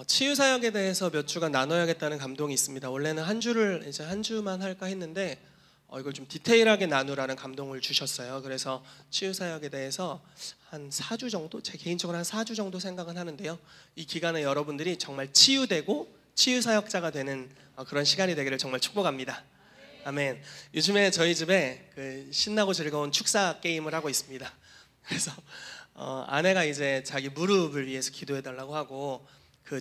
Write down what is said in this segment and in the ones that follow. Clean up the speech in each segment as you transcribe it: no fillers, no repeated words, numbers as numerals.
치유 사역에 대해서 몇 주간 나눠야겠다는 감동이 있습니다. 원래는 한 주만 할까 했는데 이걸 좀 디테일하게 나누라는 감동을 주셨어요. 그래서 치유 사역에 대해서 한 4주 정도, 제 개인적으로 한 4주 정도 생각은 하는데요. 이 기간에 여러분들이 정말 치유되고 치유 사역자가 되는 그런 시간이 되기를 정말 축복합니다. 아멘. 요즘에 저희 집에 신나고 즐거운 축사 게임을 하고 있습니다. 그래서 아내가 이제 자기 무릎을 위해서 기도해 달라고 하고,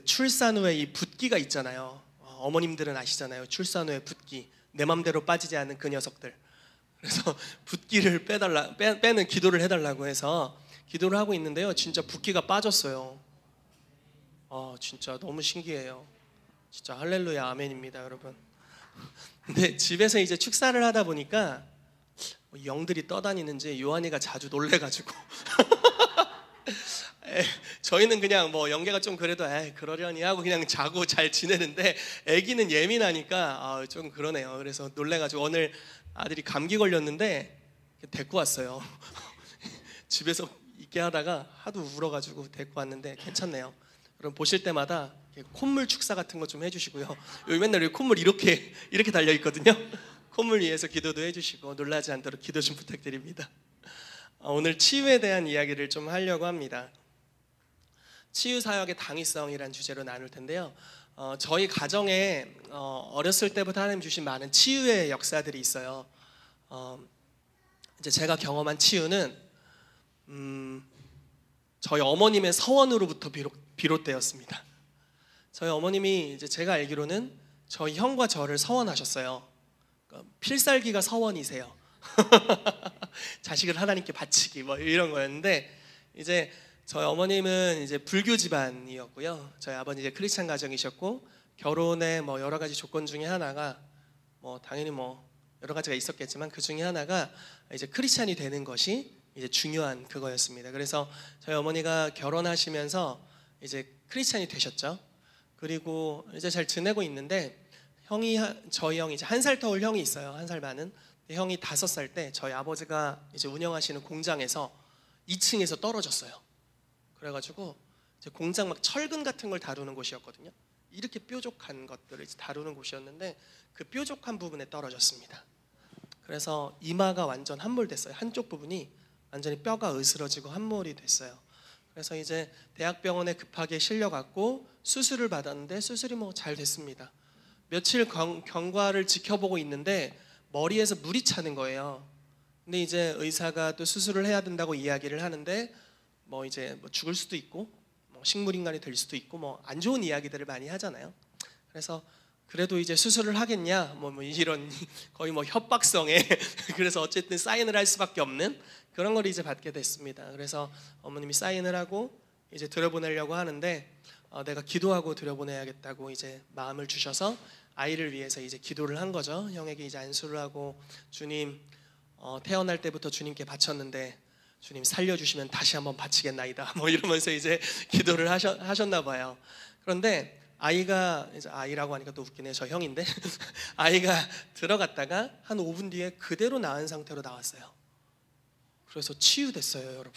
출산 후에 이 붓기가 있잖아요. 어머님들은 아시잖아요. 출산 후에 붓기, 내 맘대로 빠지지 않는 그 녀석들. 그래서 붓기를 빼는 기도를 해달라고 해서 기도를 하고 있는데요. 진짜 붓기가 빠졌어요. 진짜 너무 신기해요. 진짜 할렐루야 아멘입니다, 여러분. 근데 집에서 이제 축사를 하다 보니까 영들이 떠다니는지 요한이가 자주 놀래가지고 저희는 그냥 영계가 좀 그래도 그러려니 하고 그냥 자고 잘 지내는데, 아기는 예민하니까 좀 그러네요. 그래서 놀래가지고 오늘 아들이 감기 걸렸는데 데리고 왔어요. 집에서 있게 하다가 하도 울어가지고 데리고 왔는데 괜찮네요. 여러분 보실 때마다 콧물 축사 같은 거 좀 해주시고요. 여기 맨날 여기 콧물 이렇게 달려 있거든요. 콧물 위해서 기도도 해주시고 놀라지 않도록 기도 좀 부탁드립니다. 오늘 치유에 대한 이야기를 좀 하려고 합니다. 치유 사역의 당위성이란 주제로 나눌 텐데요. 저희 가정에 어렸을 때부터 하나님 주신 많은 치유의 역사들이 있어요. 이제 제가 경험한 치유는 저희 어머님의 서원으로부터 비롯되었습니다. 저희 어머님이 이제 제가 알기로는 저희 형과 저를 서원하셨어요. 필살기가 서원이세요. 자식을 하나님께 바치기 이런 거였는데, 이제 저희 어머님은 이제 불교 집안이었고요. 저희 아버지 이제 크리스찬 가정이셨고, 결혼에 여러 가지 조건 중에 하나가 당연히 여러 가지가 있었겠지만 그 중에 하나가 이제 크리스찬이 되는 것이 이제 중요한 그거였습니다. 그래서 저희 어머니가 결혼하시면서 이제 크리스찬이 되셨죠. 그리고 이제 잘 지내고 있는데, 저희 형이 이제 1살 터울 형이 있어요. 1살 많은. 형이 5살 때 저희 아버지가 이제 운영하시는 공장에서 2층에서 떨어졌어요. 그래가지고 이제 공장 철근 같은 걸 다루는 곳이었거든요. 이렇게 뾰족한 것들을 이제 다루는 곳이었는데, 그 뾰족한 부분에 떨어졌습니다. 그래서 이마가 완전 함몰됐어요. 한쪽 부분이 완전히 뼈가 으스러지고 함몰이 됐어요. 그래서 이제 대학병원에 급하게 실려갔고 수술을 받았는데 수술이 잘 됐습니다. 며칠 경과를 지켜보고 있는데 머리에서 물이 차는 거예요. 근데 이제 의사가 또 수술을 해야 된다고 이야기를 하는데 이제 죽을 수도 있고 식물인간이 될 수도 있고 안 좋은 이야기들을 많이 하잖아요. 그래서 그래도 이제 수술을 하겠냐 이런 거의 협박성에 그래서 어쨌든 사인을 할 수밖에 없는 그런 걸 이제 받게 됐습니다. 그래서 어머님이 사인을 하고 이제 들여보내려고 하는데, 내가 기도하고 들여보내야겠다고 이제 마음을 주셔서 아이를 위해서 이제 기도를 한 거죠. 형에게 이제 안수를 하고, 주님, 태어날 때부터 주님께 바쳤는데 주님 살려주시면 다시 한번 바치겠나이다 이러면서 이제 기도를 하셨나 봐요. 그런데 아이가, 이제 아이라고 하니까 또 웃기네요. 저 형인데 아이가 들어갔다가 한 5분 뒤에 그대로 나은 상태로 나왔어요. 그래서 치유됐어요, 여러분.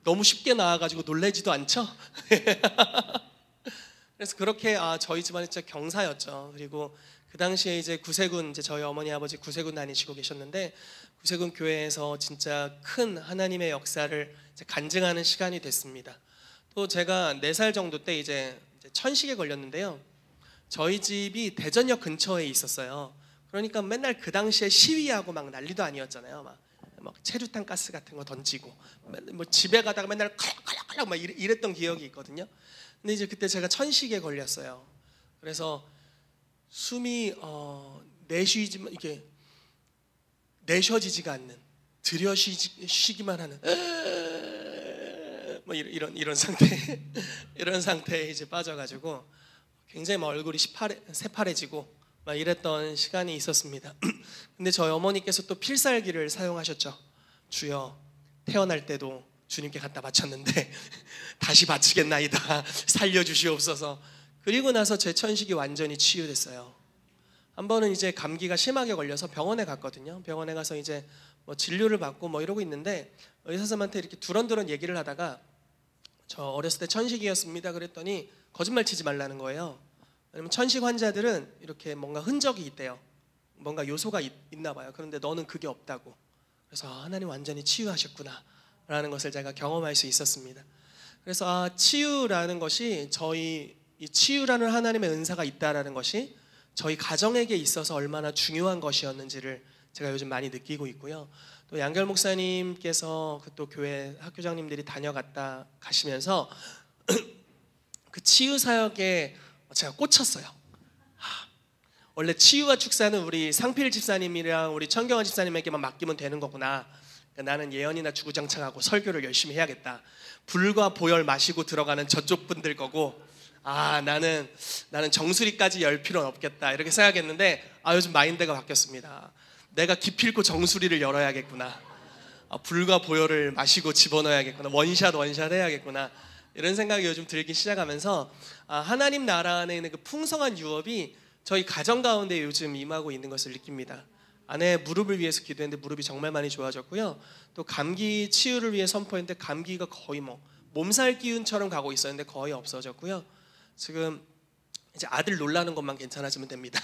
너무 쉽게 나와가지고 놀라지도 않죠? 그래서 그렇게 저희 집안이 진짜 경사였죠. 그리고 그 당시에 이제 구세군, 이제 저희 어머니 아버지 구세군 다니시고 계셨는데, 구세군 교회에서 진짜 큰 하나님의 역사를 이제 간증하는 시간이 됐습니다. 또 제가 4살 정도 때 이제 천식에 걸렸는데요. 저희 집이 대전역 근처에 있었어요. 그러니까 맨날 그 당시에 시위하고 난리도 아니었잖아요. 막 체류탄 가스 같은 거 던지고 집에 가다가 맨날 칼락칼락 이랬던 기억이 있거든요. 근데 이제 그때 제가 천식에 걸렸어요. 그래서 숨이 내쉬지만 이게 내쉬지가 않는, 들여쉬기만 하는 이런 상태 이런 상태에 이제 빠져가지고 굉장히 얼굴이 새파래지고 이랬던 시간이 있었습니다. 근데 저희 어머니께서 또 필살기를 사용하셨죠. 주여, 태어날 때도 주님께 갖다 바쳤는데 다시 바치겠나이다. 살려주시옵소서. 그리고 나서 제 천식이 완전히 치유됐어요. 한 번은 이제 감기가 심하게 걸려서 병원에 갔거든요. 병원에 가서 이제 진료를 받고 이러고 있는데 의사 선생님한테 이렇게 두런두런 얘기를 하다가 저 어렸을 때 천식이었습니다 그랬더니 거짓말 치지 말라는 거예요. 왜냐면 천식 환자들은 이렇게 뭔가 흔적이 있대요. 뭔가 요소가 있나 봐요. 그런데 너는 그게 없다고. 그래서 하나님 완전히 치유하셨구나 라는 것을 제가 경험할 수 있었습니다. 그래서 치유라는 것이 이 치유라는 하나님의 은사가 있다라는 것이 저희 가정에게 있어서 얼마나 중요한 것이었는지를 제가 요즘 많이 느끼고 있고요. 또 양결 목사님께서 또 교회 학교장님들이 다녀갔다 가시면서 그 치유 사역에 제가 꽂혔어요. 원래 치유와 축사는 우리 상필 집사님이랑 우리 천경화 집사님에게만 맡기면 되는 거구나. 그러니까 나는 예언이나 주구장창하고 설교를 열심히 해야겠다. 불과 보혈 마시고 들어가는 저쪽 분들 거고, 나는 정수리까지 열 필요는 없겠다 이렇게 생각했는데 요즘 마인드가 바뀌었습니다. 내가 기필코 정수리를 열어야겠구나. 불과 보혈을 마시고 집어넣어야겠구나. 원샷 해야겠구나. 이런 생각이 요즘 들기 시작하면서 하나님 나라 안에 있는 그 풍성한 유업이 저희 가정 가운데 요즘 임하고 있는 것을 느낍니다. 아내 무릎을 위해서 기도했는데 무릎이 정말 많이 좋아졌고요. 또 감기 치유를 위해 선포했는데 감기가 거의 몸살 기운처럼 가고 있었는데 거의 없어졌고요. 지금 이제 아들 놀라는 것만 괜찮아지면 됩니다.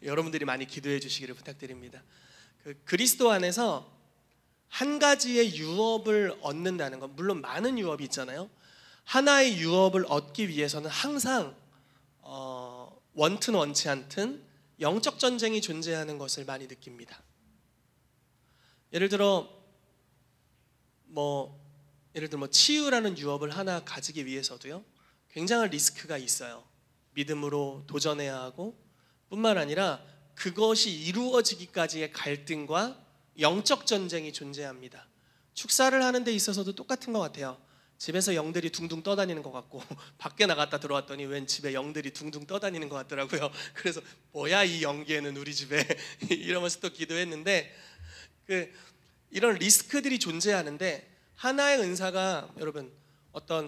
여러분들이 많이 기도해 주시기를 부탁드립니다. 그리스도 안에서 한 가지의 유업을 얻는다는 것, 물론 많은 유업이 있잖아요. 하나의 유업을 얻기 위해서는 항상 원튼 원치 않든 영적 전쟁이 존재하는 것을 많이 느낍니다. 예를 들어 치유라는 유업을 하나 가지기 위해서도요, 굉장한 리스크가 있어요. 믿음으로 도전해야 하고, 뿐만 아니라 그것이 이루어지기까지의 갈등과 영적 전쟁이 존재합니다. 축사를 하는 데 있어서도 똑같은 것 같아요. 집에서 영들이 둥둥 떠다니는 것 같고 밖에 나갔다 들어왔더니 웬 집에 영들이 둥둥 떠다니는 것 같더라고요. 그래서 뭐야 이 연기에는 우리 집에 이러면서 또 기도했는데, 이런 리스크들이 존재하는데 하나의 은사가, 여러분,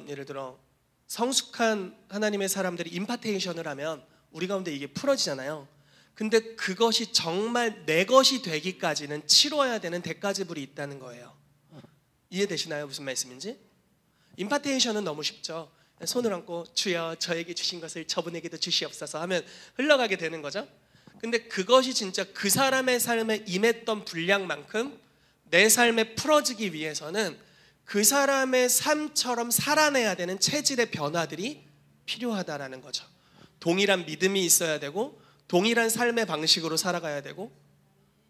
예를 들어 성숙한 하나님의 사람들이 임파테이션을 하면 우리 가운데 이게 풀어지잖아요. 근데 그것이 정말 내 것이 되기까지는 치러야 되는 대가지불이 있다는 거예요. 이해되시나요? 무슨 말씀인지? 임파테이션은 너무 쉽죠. 손을 얹고 주여 저에게 주신 것을 저분에게도 주시옵소서 하면 흘러가게 되는 거죠. 근데 그것이 진짜 그 사람의 삶에 임했던 분량만큼 내 삶에 풀어지기 위해서는 그 사람의 삶처럼 살아내야 되는 체질의 변화들이 필요하다라는 거죠. 동일한 믿음이 있어야 되고 동일한 삶의 방식으로 살아가야 되고.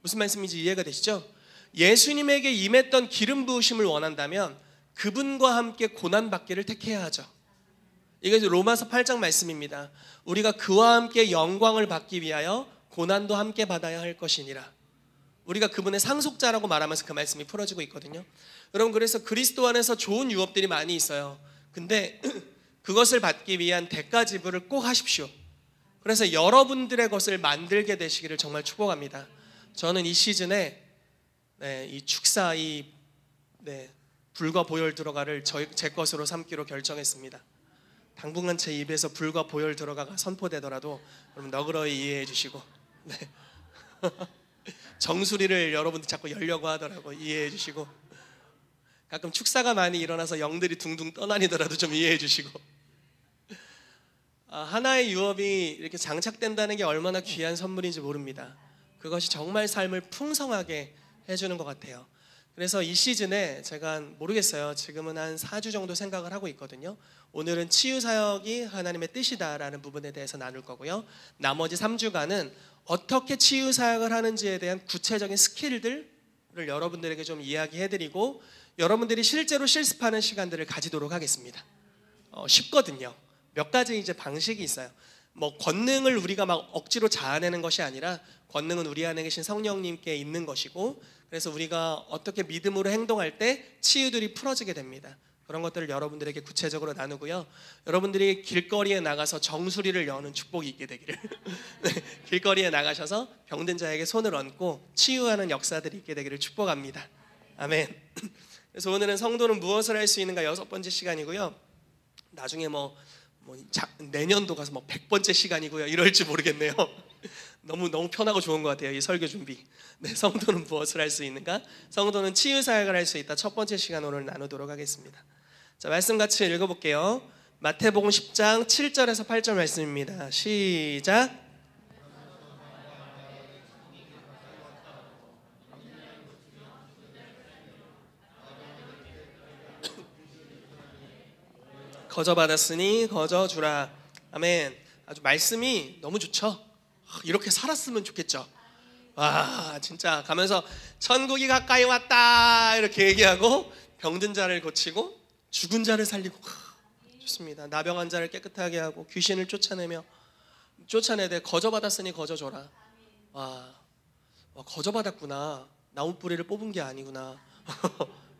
무슨 말씀인지 이해가 되시죠? 예수님에게 임했던 기름 부으심을 원한다면 그분과 함께 고난받기를 택해야 하죠. 이게 로마서 8장 말씀입니다. 우리가 그와 함께 영광을 받기 위하여 고난도 함께 받아야 할 것이니라. 우리가 그분의 상속자라고 말하면서 그 말씀이 풀어지고 있거든요. 여러분, 그래서 그리스도 안에서 좋은 유업들이 많이 있어요. 근데 그것을 받기 위한 대가 지불을 꼭 하십시오. 그래서 여러분들의 것을 만들게 되시기를 정말 축복합니다. 저는 이 시즌에 이 축사, 불과 보혈 들어가를 제 것으로 삼기로 결정했습니다. 당분간 제 입에서 불과 보혈 들어가가 선포되더라도 여러분 너그러이 이해해 주시고, 정수리를 여러분들 자꾸 열려고 하더라고 이해해 주시고, 가끔 축사가 많이 일어나서 영들이 둥둥 떠다니더라도 좀 이해해 주시고, 하나의 유업이 이렇게 장착된다는 게 얼마나 귀한 선물인지 모릅니다. 그것이 정말 삶을 풍성하게 해주는 것 같아요. 그래서 이 시즌에 제가 모르겠어요. 지금은 한 4주 정도 생각을 하고 있거든요. 오늘은 치유 사역이 하나님의 뜻이다라는 부분에 대해서 나눌 거고요. 나머지 3주간은 어떻게 치유 사역을 하는지에 대한 구체적인 스킬들을 여러분들에게 좀 이야기해드리고 여러분들이 실제로 실습하는 시간들을 가지도록 하겠습니다. 쉽거든요. 몇 가지 이제 방식이 있어요. 권능을 우리가 막 억지로 자아내는 것이 아니라 권능은 우리 안에 계신 성령님께 있는 것이고, 그래서 우리가 어떻게 믿음으로 행동할 때 치유들이 풀어지게 됩니다. 그런 것들을 여러분들에게 구체적으로 나누고요. 여러분들이 길거리에 나가서 정수리를 여는 축복이 있게 되기를 길거리에 나가셔서 병든 자에게 손을 얹고 치유하는 역사들이 있게 되기를 축복합니다. 아멘. 그래서 오늘은 성도는 무엇을 할 수 있는가 6번째 시간이고요. 나중에 내년도 가서 100번째 시간이고요. 이럴지 모르겠네요. 너무 편하고 좋은 것 같아요. 이 설교 준비. 성도는 무엇을 할 수 있는가? 성도는 치유 사역을 할 수 있다. 첫 번째 시간 오늘 나누도록 하겠습니다. 자, 말씀 같이 읽어볼게요. 마태복음 10장 7절에서 8절 말씀입니다. 시작. 거저 받았으니 거저 주라. 아멘. 아주 말씀이 너무 좋죠. 이렇게 살았으면 좋겠죠. 와, 진짜 가면서 천국이 가까이 왔다 이렇게 얘기하고 병든 자를 고치고 죽은 자를 살리고, 좋습니다. 나병한 자를 깨끗하게 하고 귀신을 쫓아내되 거저 받았으니 거저 줘라. 와, 거저 받았구나. 나무 뿌리를 뽑은 게 아니구나.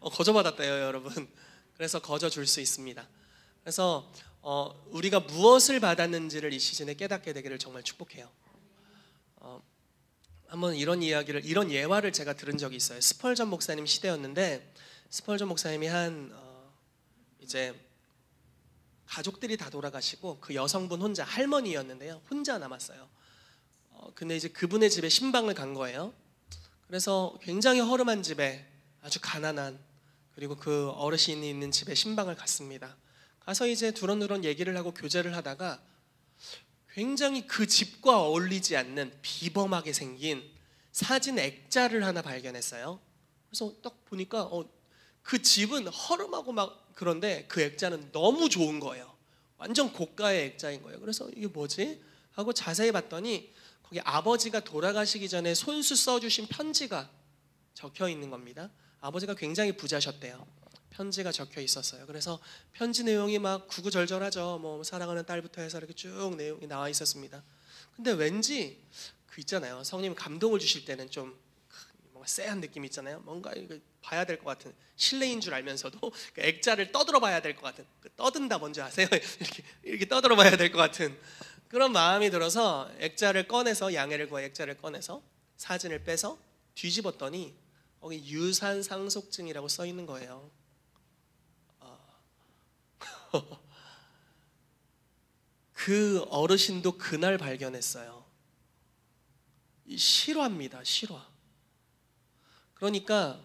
거저 받았대요, 여러분. 그래서 거저 줄 수 있습니다. 그래서 우리가 무엇을 받았는지를 이 시즌에 깨닫게 되기를 정말 축복해요. 한번 이런 예화를 제가 들은 적이 있어요. 스펄전 목사님 시대였는데, 스펄전 목사님이 이제 가족들이 다 돌아가시고 그 여성분 혼자, 할머니였는데요, 혼자 남았어요. 근데 이제 그분의 집에 신방을 간 거예요. 그래서 굉장히 허름한 집에, 아주 가난한, 그리고 그 어르신이 있는 집에 신방을 갔습니다. 가서 이제 두런두런 얘기를 하고 교제를 하다가 굉장히 그 집과 어울리지 않는 비범하게 생긴 사진 액자를 하나 발견했어요. 그래서 딱 보니까 그 집은 허름하고 막 그런데 그 액자는 너무 좋은 거예요. 완전 고가의 액자인 거예요. 그래서 이게 뭐지? 하고 자세히 봤더니 거기 아버지가 돌아가시기 전에 손수 써주신 편지가 적혀 있는 겁니다. 아버지가 굉장히 부자셨대요. 편지가 적혀 있었어요. 그래서 편지 내용이 막 구구절절하죠. 뭐 사랑하는 딸부터 해서 이렇게 쭉 내용이 나와 있었습니다. 근데 왠지 그 있잖아요, 성님 감동을 주실 때는 좀 뭔가 쎄한 느낌 있잖아요. 뭔가 이거 봐야 될 것 같은, 실례인 줄 알면서도 그 액자를 떠들어 봐야 될 것 같은, 떠든다 뭔지 아세요? 이렇게 떠들어 봐야 될 것 같은 그런 마음이 들어서 액자를 꺼내서, 양해를 구하 액자를 꺼내서 사진을 빼서 뒤집었더니 거기 유산 상속증이라고 써 있는 거예요. 그 어르신도 그날 발견했어요. 실화입니다, 실화. 그러니까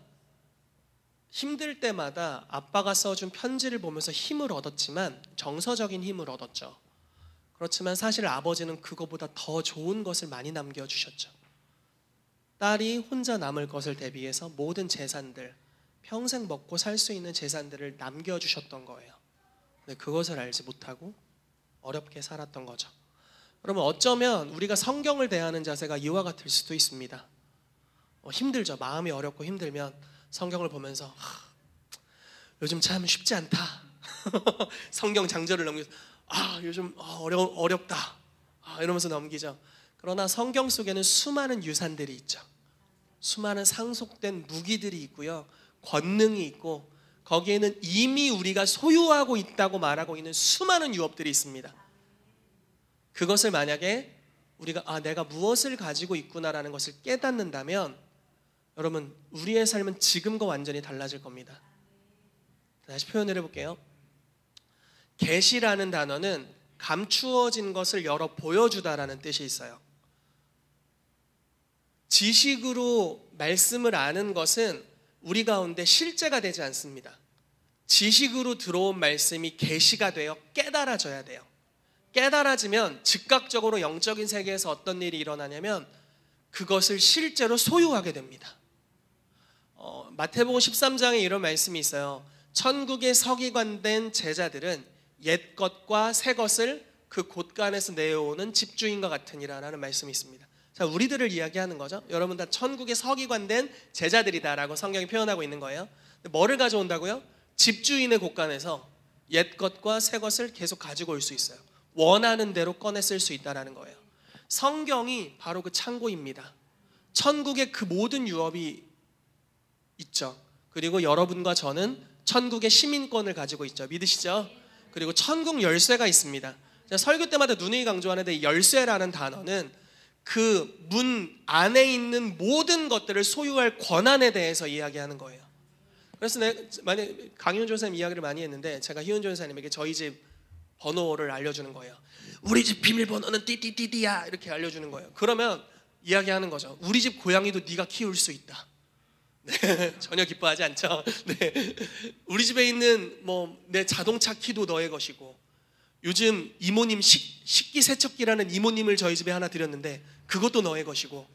힘들 때마다 아빠가 써준 편지를 보면서 힘을 얻었지만, 정서적인 힘을 얻었죠. 그렇지만 사실 아버지는 그거보다 더 좋은 것을 많이 남겨주셨죠. 딸이 혼자 남을 것을 대비해서 모든 재산들, 평생 먹고 살 수 있는 재산들을 남겨주셨던 거예요. 근데 그것을 알지 못하고 어렵게 살았던 거죠. 그러면 어쩌면 우리가 성경을 대하는 자세가 이와 같을 수도 있습니다. 힘들죠. 마음이 어렵고 힘들면 성경을 보면서 요즘 참 쉽지 않다. 성경 장절을 넘기면서 요즘 어렵다. 이러면서 넘기죠. 그러나 성경 속에는 수많은 유산들이 있죠. 수많은 상속된 무기들이 있고요, 권능이 있고, 거기에는 이미 우리가 소유하고 있다고 말하고 있는 수많은 유업들이 있습니다. 그것을 만약에 우리가 내가 무엇을 가지고 있구나라는 것을 깨닫는다면, 여러분, 우리의 삶은 지금과 완전히 달라질 겁니다. 다시 표현을 해볼게요. 계시라는 단어는 감추어진 것을 열어 보여주다라는 뜻이 있어요. 지식으로 말씀을 아는 것은 우리 가운데 실제가 되지 않습니다. 지식으로 들어온 말씀이 계시가 되어 깨달아져야 돼요. 깨달아지면 즉각적으로 영적인 세계에서 어떤 일이 일어나냐면 그것을 실제로 소유하게 됩니다. 마태복음 13장에 이런 말씀이 있어요. 천국에 서기관된 제자들은 옛 것과 새 것을 그 곳간에서 내어오는 집주인과 같으니라라는 말씀이 있습니다. 자, 우리들을 이야기하는 거죠. 여러분 다 천국에 서기관된 제자들이다라고 성경이 표현하고 있는 거예요. 뭐를 가져온다고요? 집주인의 곳간에서 옛 것과 새 것을 계속 가지고 올 수 있어요. 원하는 대로 꺼내 쓸 수 있다라는 거예요. 성경이 바로 그 창고입니다. 천국의 그 모든 유업이 있죠. 그리고 여러분과 저는 천국의 시민권을 가지고 있죠. 믿으시죠? 그리고 천국 열쇠가 있습니다. 제가 설교 때마다 누누이 강조하는데, 이 열쇠라는 단어는 그 문 안에 있는 모든 것들을 소유할 권한에 대해서 이야기하는 거예요. 그래서 만약 강희훈 전사님 이야기를 많이 했는데, 제가 희훈 전사님에게 저희 집 번호를 알려주는 거예요. 우리 집 비밀번호는 띠띠띠띠야 이렇게 알려주는 거예요. 그러면 이야기하는 거죠. 우리 집 고양이도 네가 키울 수 있다. 네, 전혀 기뻐하지 않죠. 네, 우리 집에 있는 뭐 내 자동차 키도 너의 것이고, 요즘 이모님 식기세척기라는 이모님을 저희 집에 하나 드렸는데 그것도 너의 것이고,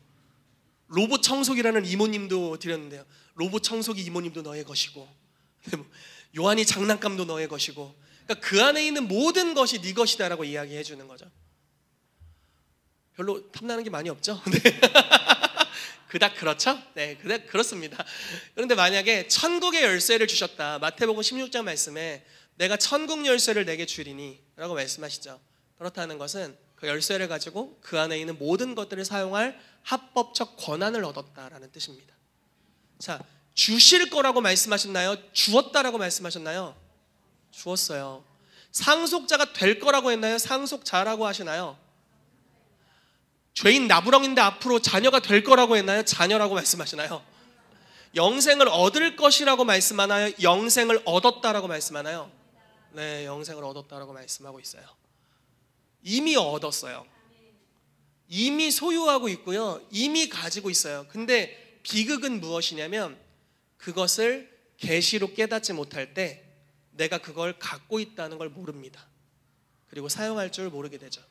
로봇 청소기라는 이모님도 드렸는데요, 로봇 청소기 이모님도 너의 것이고, 요한이 장난감도 너의 것이고, 그러니까 그 안에 있는 모든 것이 네 것이다라고 이야기해 주는 거죠. 별로 탐나는 게 많이 없죠? 네. 그닥 그렇죠? 네, 그닥 그렇습니다. 그런데 만약에 천국의 열쇠를 주셨다, 마태복음 16장 말씀에 내가 천국 열쇠를 내게 주리니 라고 말씀하시죠. 그렇다는 것은 그 열쇠를 가지고 그 안에 있는 모든 것들을 사용할 합법적 권한을 얻었다라는 뜻입니다. 자, 주실 거라고 말씀하셨나요? 주었다라고 말씀하셨나요? 주었어요. 상속자가 될 거라고 했나요? 상속자라고 하시나요? 죄인 나부렁인데 앞으로 자녀가 될 거라고 했나요? 자녀라고 말씀하시나요? 영생을 얻을 것이라고 말씀하나요? 영생을 얻었다라고 말씀하나요? 네, 영생을 얻었다라고 말씀하고 있어요. 이미 얻었어요. 이미 소유하고 있고요, 이미 가지고 있어요. 근데 비극은 무엇이냐면 그것을 계시로 깨닫지 못할 때 내가 그걸 갖고 있다는 걸 모릅니다. 그리고 사용할 줄 모르게 되죠.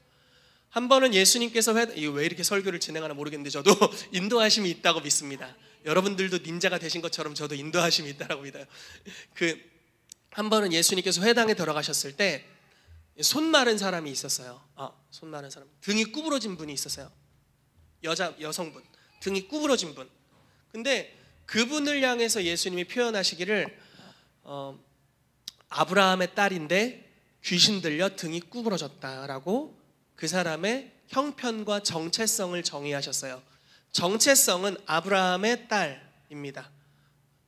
한 번은 예수님께서 왜 이렇게 설교를 진행하나 모르겠는데 저도 인도하심이 있다고 믿습니다. 여러분들도 닌자가 되신 것처럼 저도 인도하심이 있다고 믿어요. 한 번은 예수님께서 회당에 들어가셨을 때 손 마른 사람이 있었어요. 손 마른 사람, 등이 구부러진 분이 있었어요. 여성분, 등이 구부러진 분. 근데 그분을 향해서 예수님이 표현하시기를 아브라함의 딸인데 귀신 들려 등이 구부러졌다라고 그 사람의 형편과 정체성을 정의하셨어요. 정체성은 아브라함의 딸입니다.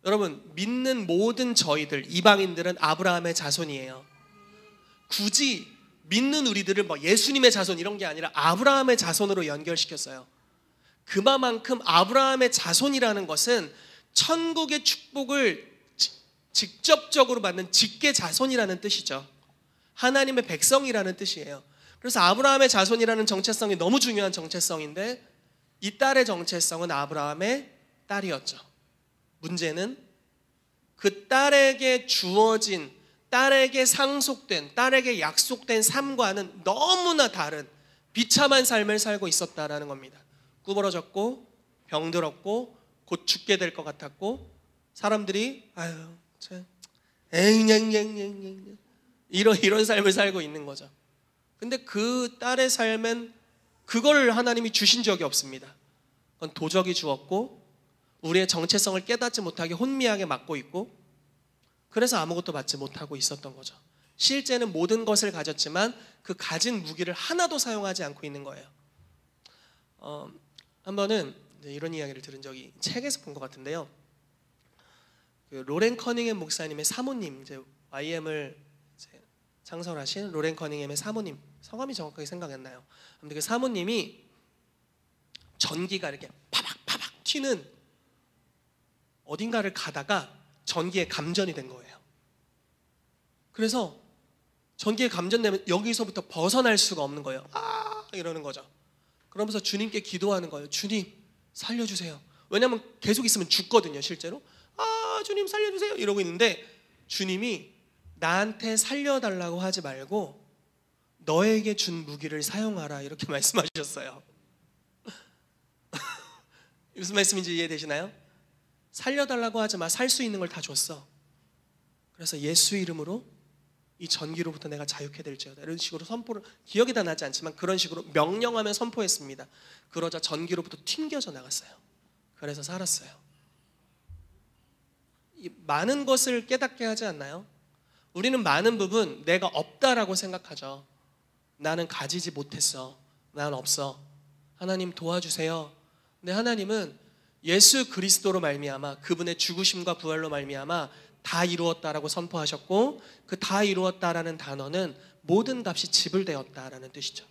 여러분, 믿는 모든 저희들, 이방인들은 아브라함의 자손이에요. 굳이 믿는 우리들을 뭐 예수님의 자손 이런 게 아니라 아브라함의 자손으로 연결시켰어요. 그만큼 아브라함의 자손이라는 것은 천국의 축복을 직접적으로 받는 직계 자손이라는 뜻이죠. 하나님의 백성이라는 뜻이에요. 그래서 아브라함의 자손이라는 정체성이 너무 중요한 정체성인데 이 딸의 정체성은 아브라함의 딸이었죠. 문제는 그 딸에게 주어진, 딸에게 상속된, 딸에게 약속된 삶과는 너무나 다른 비참한 삶을 살고 있었다라는 겁니다. 구부러졌고 병들었고 곧 죽게 될 것 같았고, 사람들이 이런 삶을 살고 있는 거죠. 근데 그 딸의 삶은 그걸 하나님이 주신 적이 없습니다. 그건 도적이 주었고 우리의 정체성을 깨닫지 못하게 혼미하게 막고 있고, 그래서 아무것도 받지 못하고 있었던 거죠. 실제는 모든 것을 가졌지만 그 가진 무기를 하나도 사용하지 않고 있는 거예요. 한 번은 이런 이야기를 들은 적이 책에서 본 것 같은데요, 그 로렌 커닝햄 목사님의 사모님, 이제 YM을 창설하신 로렌 커닝햄의 사모님, 성함이 정확하게 생각이 안 나요. 근데 그 사모님이 전기가 이렇게 파박파박 튀는 어딘가를 가다가 전기에 감전이 된 거예요. 그래서 전기에 감전되면 여기서부터 벗어날 수가 없는 거예요. 이러는 거죠. 그러면서 주님께 기도하는 거예요. 주님 살려주세요. 왜냐하면 계속 있으면 죽거든요. 실제로 주님 살려주세요 이러고 있는데 주님이 나한테 살려달라고 하지 말고 너에게 준 무기를 사용하라 이렇게 말씀하셨어요. 무슨 말씀인지 이해되시나요? 살려달라고 하지 마. 살 수 있는 걸 다 줬어. 그래서 예수 이름으로 이 전기로부터 내가 자유케 될지어다. 이런 식으로 선포를, 기억이 다 나지 않지만 그런 식으로 명령하며 선포했습니다. 그러자 전기로부터 튕겨져 나갔어요. 그래서 살았어요. 이 많은 것을 깨닫게 하지 않나요? 우리는 많은 부분 내가 없다라고 생각하죠. 나는 가지지 못했어. 난 없어. 하나님 도와주세요. 근데 하나님은 예수 그리스도로 말미암아, 그분의 죽으심과 부활로 말미암아 다 이루었다라고 선포하셨고, 그 다 이루었다라는 단어는 모든 값이 지불되었다라는 뜻이죠.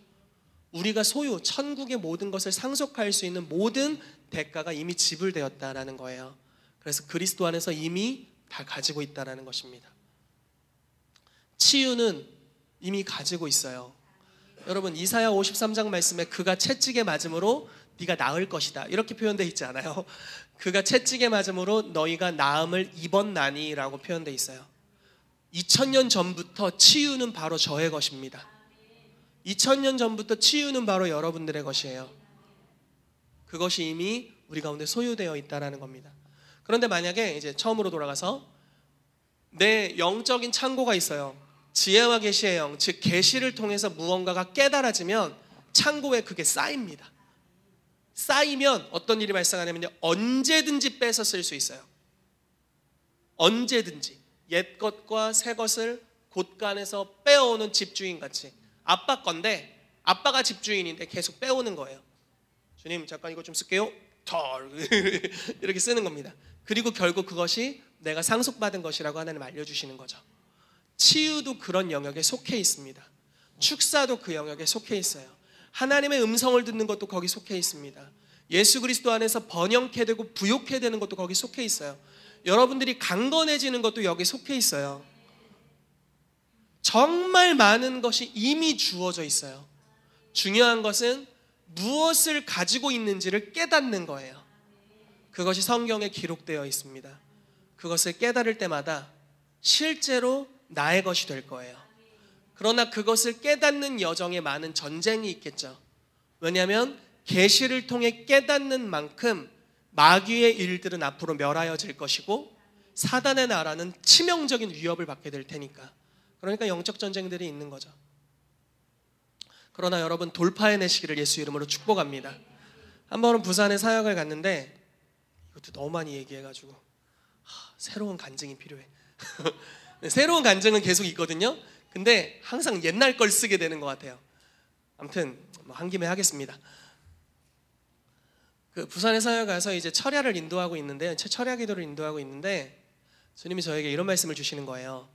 우리가 소유, 천국의 모든 것을 상속할 수 있는 모든 대가가 이미 지불되었다라는 거예요. 그래서 그리스도 안에서 이미 다 가지고 있다라는 것입니다. 치유는 이미 가지고 있어요. 여러분 이사야 53장 말씀에 그가 채찍에 맞음으로 네가 나을 것이다 이렇게 표현되어 있지 않아요? 그가 채찍에 맞음으로 너희가 나음을 입었나니 라고 표현되어 있어요. 2000년 전부터 치유는 바로 저의 것입니다. 2000년 전부터 치유는 바로 여러분들의 것이에요. 그것이 이미 우리 가운데 소유되어 있다는 겁니다. 그런데 만약에 이제 처음으로 돌아가서 내 영적인 창고가 있어요. 지혜와 계시의 영, 즉 계시를 통해서 무언가가 깨달아지면 창고에 그게 쌓입니다. 쌓이면 어떤 일이 발생하냐면요, 언제든지 빼서 쓸 수 있어요. 언제든지 옛 것과 새 것을 곳간에서 빼오는 집주인같이. 아빠 건데 아빠가 집주인인데 계속 빼오는 거예요. 주님 잠깐 이거 좀 쓸게요. 이렇게 쓰는 겁니다. 그리고 결국 그것이 내가 상속받은 것이라고 하나님 알려주시는 거죠. 치유도 그런 영역에 속해 있습니다. 축사도 그 영역에 속해 있어요. 하나님의 음성을 듣는 것도 거기 속해 있습니다. 예수 그리스도 안에서 번영케 되고 부욕케 되는 것도 거기 속해 있어요. 여러분들이 강건해지는 것도 여기 속해 있어요. 정말 많은 것이 이미 주어져 있어요. 중요한 것은 무엇을 가지고 있는지를 깨닫는 거예요. 그것이 성경에 기록되어 있습니다. 그것을 깨달을 때마다 실제로 나의 것이 될 거예요. 그러나 그것을 깨닫는 여정에 많은 전쟁이 있겠죠. 왜냐하면 계시를 통해 깨닫는 만큼 마귀의 일들은 앞으로 멸하여질 것이고 사단의 나라는 치명적인 위협을 받게 될 테니까. 그러니까 영적 전쟁들이 있는 거죠. 그러나 여러분 돌파해내시기를 예수 이름으로 축복합니다. 한 번은 부산에 사역을 갔는데 이것도 너무 많이 얘기해가지고 새로운 간증이 필요해. 새로운 간증은 계속 있거든요. 근데 항상 옛날 걸 쓰게 되는 것 같아요. 아무튼 한 김에 하겠습니다. 그 부산에 사역 가서 이제 철야를 인도하고 있는데 철야 기도를 인도하고 있는데 주님이 저에게 이런 말씀을 주시는 거예요.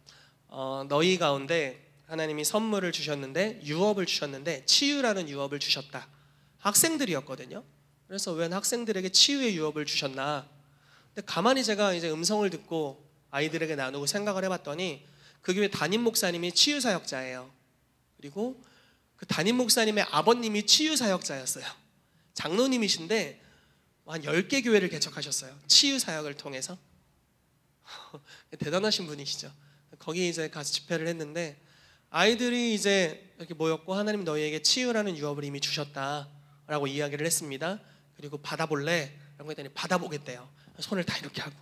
너희 가운데 하나님이 선물을 주셨는데 유업을 주셨는데 치유라는 유업을 주셨다. 학생들이었거든요. 그래서 웬 학생들에게 치유의 유업을 주셨나? 근데 가만히 제가 이제 음성을 듣고 아이들에게 나누고 생각을 해봤더니 그 교회 담임 목사님이 치유 사역자예요. 그리고 그 담임 목사님의 아버님이 치유 사역자였어요. 장로님이신데 한 10개 교회를 개척하셨어요. 치유 사역을 통해서. 대단하신 분이시죠. 거기 이제 가서 집회를 했는데 아이들이 이제 이렇게 모였고 하나님 너희에게 치유라는 유업을 이미 주셨다라고 이야기를 했습니다. 그리고 받아볼래? 라고 했더니 받아보겠대요. 손을 다 이렇게 하고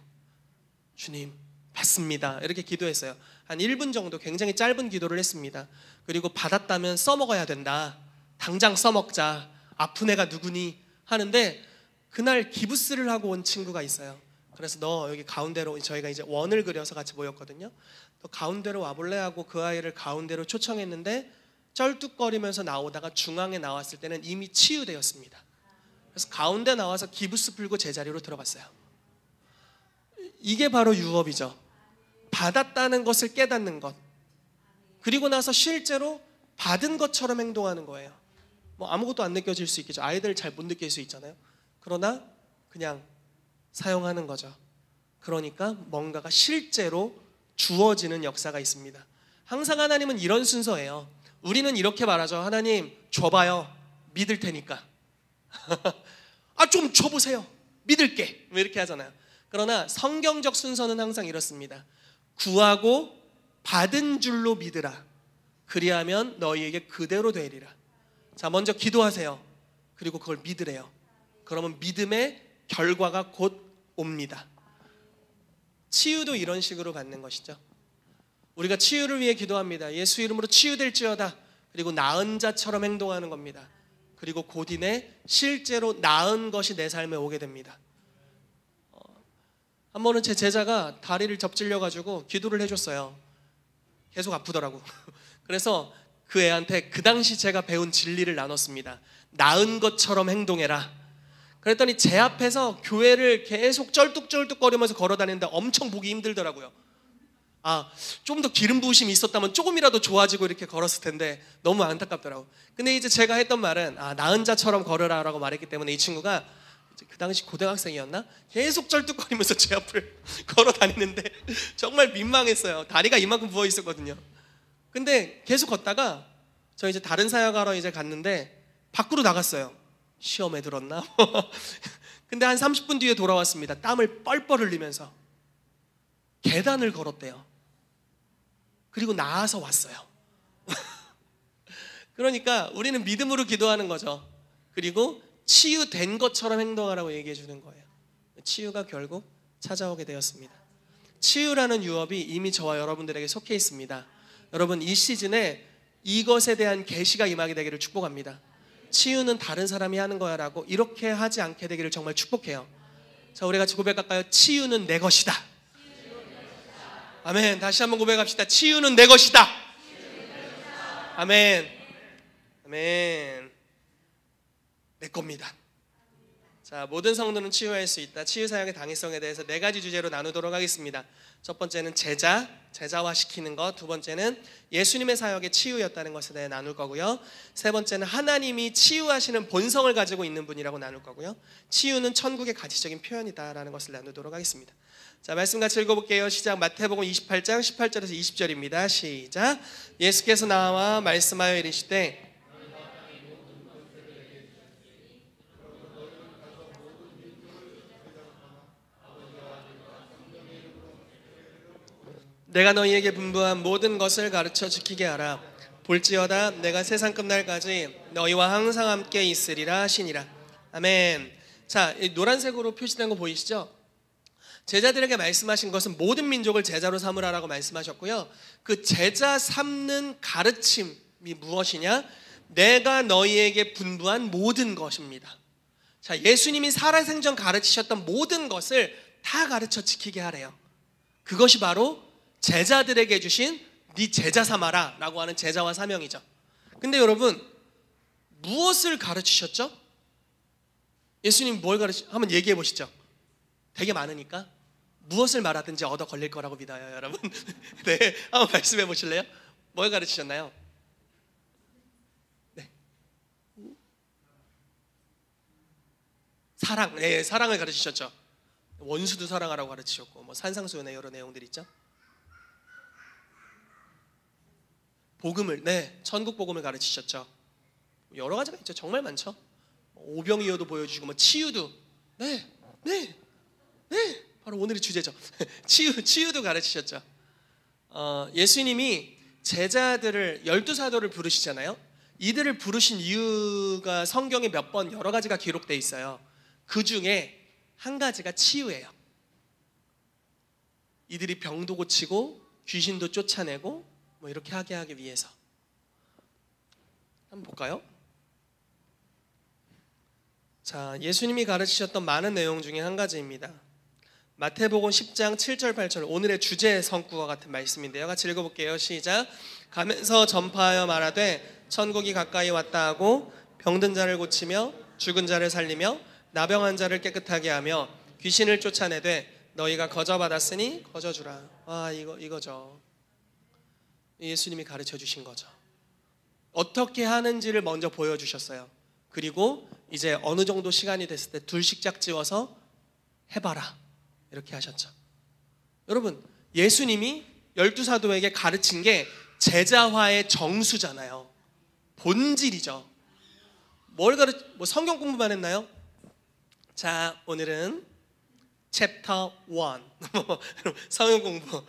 주님 받습니다 이렇게 기도했어요. 한 1분 정도 굉장히 짧은 기도를 했습니다. 그리고 받았다면 써먹어야 된다. 당장 써먹자. 아픈 애가 누구니? 하는데 그날 기부스를 하고 온 친구가 있어요. 그래서 너 여기 가운데로, 저희가 이제 원을 그려서 같이 모였거든요. 너 가운데로 와볼래? 하고 그 아이를 가운데로 초청했는데 쩔뚝거리면서 나오다가 중앙에 나왔을 때는 이미 치유되었습니다. 그래서 가운데 나와서 기부스 풀고 제자리로 들어갔어요. 이게 바로 유업이죠. 받았다는 것을 깨닫는 것. 그리고 나서 실제로 받은 것처럼 행동하는 거예요. 뭐 아무것도 안 느껴질 수 있겠죠. 아이들 잘 못 느낄 수 있잖아요. 그러나 그냥 사용하는 거죠. 그러니까 뭔가가 실제로 주어지는 역사가 있습니다. 항상 하나님은 이런 순서예요. 우리는 이렇게 말하죠. 하나님 줘봐요. 믿을 테니까. 좀 줘보세요. 믿을게. 이렇게 하잖아요. 그러나 성경적 순서는 항상 이렇습니다. 구하고 받은 줄로 믿으라. 그리하면 너희에게 그대로 되리라. 자, 먼저 기도하세요. 그리고 그걸 믿으래요. 그러면 믿음의 결과가 곧 옵니다. 치유도 이런 식으로 받는 것이죠. 우리가 치유를 위해 기도합니다. 예수 이름으로 치유될지어다. 그리고 나은 자처럼 행동하는 겁니다. 그리고 곧 이내 실제로 나은 것이 내 삶에 오게 됩니다. 한 번은 제 제자가 다리를 접질려가지고 기도를 해줬어요. 계속 아프더라고. 그래서 그 애한테 그 당시 제가 배운 진리를 나눴습니다. 나은 것처럼 행동해라. 그랬더니 제 앞에서 교회를 계속 쩔뚝쩔뚝거리면서 걸어다니는데 엄청 보기 힘들더라고요. 좀 더 기름 부으심이 있었다면 조금이라도 좋아지고 이렇게 걸었을 텐데 너무 안타깝더라고요. 근데 이제 제가 했던 말은 나은 자처럼 걸으라 라고 말했기 때문에 이 친구가 그 당시 고등학생이었나? 계속 쩔뚝거리면서 제 앞을 걸어다니는데 정말 민망했어요. 다리가 이만큼 부어 있었거든요. 근데 계속 걷다가 저 이제 다른 사역하러 이제 갔는데 밖으로 나갔어요. 시험에 들었나? 근데 한 30분 뒤에 돌아왔습니다. 땀을 뻘뻘 흘리면서 계단을 걸었대요. 그리고 나아서 왔어요. 그러니까 우리는 믿음으로 기도하는 거죠. 그리고 치유된 것처럼 행동하라고 얘기해 주는 거예요. 치유가 결국 찾아오게 되었습니다. 치유라는 유업이 이미 저와 여러분들에게 속해 있습니다. 여러분, 이 시즌에 이것에 대한 계시가 임하게 되기를 축복합니다. 치유는 다른 사람이 하는 거야 라고 이렇게 하지 않게 되기를 정말 축복해요. 자, 우리 같이 고백할까요? 치유는 내 것이다. 아멘. 다시 한번 고백합시다. 치유는 내 것이다. 아멘. 아멘. 내 겁니다. 자, 모든 성도는 치유할 수 있다. 치유 사역의 당위성에 대해서 4가지 주제로 나누도록 하겠습니다. 첫 번째는 제자화시키는 것. 두 번째는 예수님의 사역의 치유였다는 것에 대해 나눌 거고요. 세 번째는 하나님이 치유하시는 본성을 가지고 있는 분이라고 나눌 거고요. 치유는 천국의 가치적인 표현이다라는 것을 나누도록 하겠습니다. 자, 말씀 같이 읽어볼게요. 시작. 마태복음 28장 18절에서 20절입니다. 시작. 예수께서 나와 말씀하여 이르시되 내가 너희에게 분부한 모든 것을 가르쳐 지키게 하라. 볼지어다 내가 세상 끝날까지 너희와 항상 함께 있으리라 하시니라. 아멘. 자, 이 노란색으로 표시된 거 보이시죠? 제자들에게 말씀하신 것은 모든 민족을 제자로 삼으라라고 말씀하셨고요. 그 제자 삼는 가르침이 무엇이냐? 내가 너희에게 분부한 모든 것입니다. 자, 예수님이 살아생전 가르치셨던 모든 것을 다 가르쳐 지키게 하래요. 그것이 바로 제자들에게 주신 네 제자 삼아라 라고 하는 제자와 사명이죠. 근데 여러분, 무엇을 가르치셨죠? 예수님 뭘 한번 얘기해 보시죠. 되게 많으니까 무엇을 말하든지 얻어 걸릴 거라고 믿어요, 여러분. 네, 한번 말씀해 보실래요? 뭘 가르치셨나요? 네, 사랑, 네, 사랑을 가르치셨죠. 원수도 사랑하라고 가르치셨고, 뭐 산상수훈의 여러 내용들 있죠. 복음을, 네, 천국 복음을 가르치셨죠. 여러 가지가 있죠. 정말 많죠. 오병이어도 보여주시고, 뭐 치유도, 네, 바로 오늘의 주제죠. 치유도 가르치셨죠. 예수님이 제자들을 12사도를 부르시잖아요. 이들을 부르신 이유가 성경에 몇 번 여러 가지가 기록되어 있어요. 그 중에 한 가지가 치유예요. 이들이 병도 고치고 귀신도 쫓아내고 뭐 이렇게 하기 위해서. 한번 볼까요? 자, 예수님이 가르치셨던 많은 내용 중에 한 가지입니다. 마태복음 10장 7절 8절, 오늘의 주제 성구와 같은 말씀인데요. 같이 읽어볼게요. 시작. 가면서 전파하여 말하되 천국이 가까이 왔다 하고 병든 자를 고치며 죽은 자를 살리며 나병한 자를 깨끗하게 하며 귀신을 쫓아내되 너희가 거저 받았으니 거저 주라. 아, 이거죠. 예수님이 가르쳐 주신 거죠. 어떻게 하는지를 먼저 보여주셨어요. 그리고 이제 어느 정도 시간이 됐을 때 둘씩 짝지어서 해봐라 이렇게 하셨죠. 여러분, 예수님이 12사도에게 가르친 게 제자화의 정수잖아요. 본질이죠. 뭐 성경 공부만 했나요? 자, 오늘은 챕터 1 성경 공부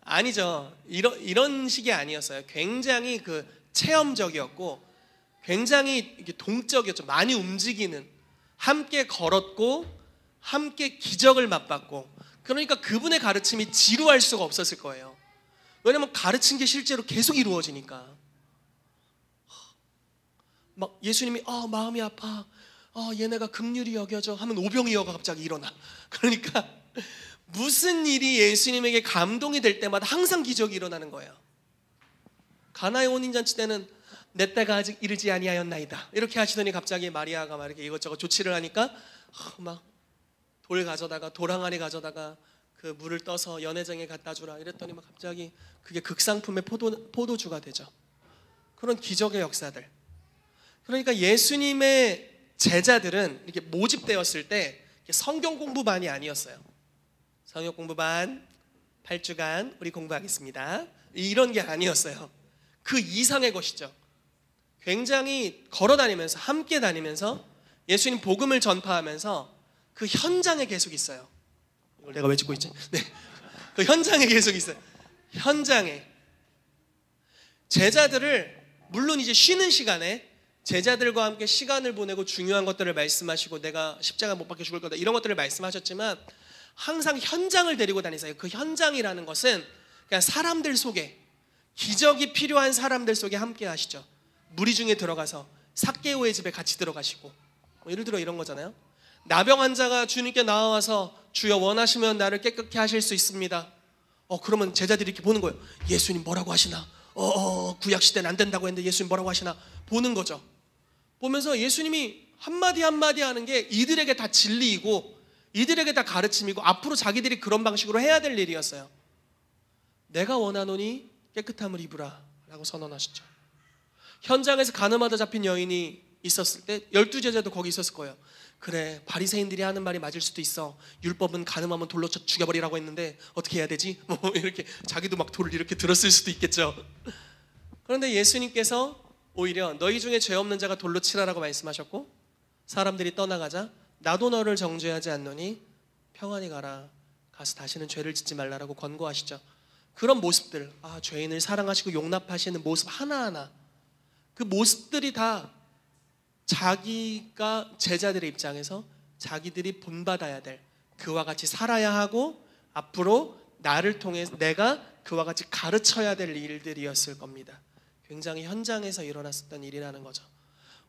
아니죠. 이런 식이 아니었어요. 굉장히 체험적이었고 굉장히 이게 동적이었죠. 많이 움직이는, 함께 걸었고 함께 기적을 맛봤고, 그러니까 그분의 가르침이 지루할 수가 없었을 거예요. 왜냐면 가르친 게 실제로 계속 이루어지니까. 막 예수님이 마음이 아파, 얘네가 긍휼히 여겨져 하면 오병이어가 갑자기 일어나. 그러니까 무슨 일이 예수님에게 감동이 될 때마다 항상 기적이 일어나는 거예요. 가나의 혼인잔치 때는 내 때가 아직 이르지 아니하였나이다 이렇게 하시더니 갑자기 마리아가 막 이렇게 이것저것 조치를 하니까 막 돌 가져다가, 도랑아리 가져다가 그 물을 떠서 연회장에 갖다 주라 이랬더니 막 갑자기 그게 극상품의 포도주가 되죠. 그런 기적의 역사들. 그러니까 예수님의 제자들은 이렇게 모집되었을 때 성경 공부반이 아니었어요. 성경 공부반 8주간 우리 공부하겠습니다. 이런 게 아니었어요. 그 이상의 것이죠. 굉장히 걸어 다니면서 함께 다니면서 예수님 복음을 전파하면서 그 현장에 계속 있어요. 이걸 내가 왜 찍고 있지? 네, 그 현장에 계속 있어요. 현장에 제자들을 물론 이제 쉬는 시간에 제자들과 함께 시간을 보내고 중요한 것들을 말씀하시고 내가 십자가 못 박혀 죽을 거다 이런 것들을 말씀하셨지만 항상 현장을 데리고 다니세요. 그 현장이라는 것은 그냥 사람들 속에 기적이 필요한 사람들 속에 함께 하시죠. 무리 중에 들어가서 삭개오의 집에 같이 들어가시고 예를 들어 이런 거잖아요. 나병 환자가 주님께 나와서 주여 원하시면 나를 깨끗게 하실 수 있습니다. 그러면 제자들이 이렇게 보는 거예요. 예수님 뭐라고 하시나? 구약 시대는 안 된다고 했는데 예수님 뭐라고 하시나? 보는 거죠. 보면서 예수님이 한마디 한마디 하는 게 이들에게 다 진리이고 이들에게 다 가르침이고 앞으로 자기들이 그런 방식으로 해야 될 일이었어요. 내가 원하노니 깨끗함을 입으라 라고 선언하시죠. 현장에서 가늠하다 잡힌 여인이 있었을 때 12제자도 거기 있었을 거예요. 그래, 바리새인들이 하는 말이 맞을 수도 있어. 율법은 가늠하면 돌로 죽여버리라고 했는데 어떻게 해야 되지? 뭐 이렇게 자기도 막 돌을 이렇게 들었을 수도 있겠죠. 그런데 예수님께서 오히려 너희 중에 죄 없는 자가 돌로 치라라고 말씀하셨고 사람들이 떠나가자 나도 너를 정죄하지 않노니 평안히 가라. 가서 다시는 죄를 짓지 말라라고 권고하시죠. 그런 모습들, 죄인을 사랑하시고 용납하시는 모습 하나하나 그 모습들이 다 자기가 제자들의 입장에서 자기들이 본받아야 될 그와 같이 살아야 하고 앞으로 나를 통해 내가 그와 같이 가르쳐야 될 일들이었을 겁니다. 굉장히 현장에서 일어났었던 일이라는 거죠.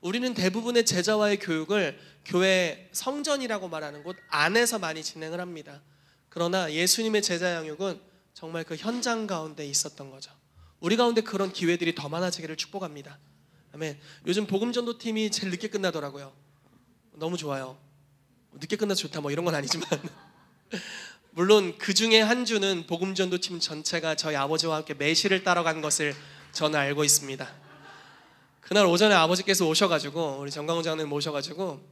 우리는 대부분의 제자와의 교육을 교회 성전이라고 말하는 곳 안에서 많이 진행을 합니다. 그러나 예수님의 제자 양육은 정말 그 현장 가운데 있었던 거죠. 우리 가운데 그런 기회들이 더 많아지기를 축복합니다. 아멘. 요즘 복음전도팀이 제일 늦게 끝나더라고요. 너무 좋아요. 늦게 끝나서 좋다 뭐 이런 건 아니지만 물론 그 중에 한 주는 복음전도팀 전체가 저희 아버지와 함께 매실을 따러 간 것을 저는 알고 있습니다. 그날 오전에 아버지께서 오셔가지고 우리 정광훈 장로님 모셔가지고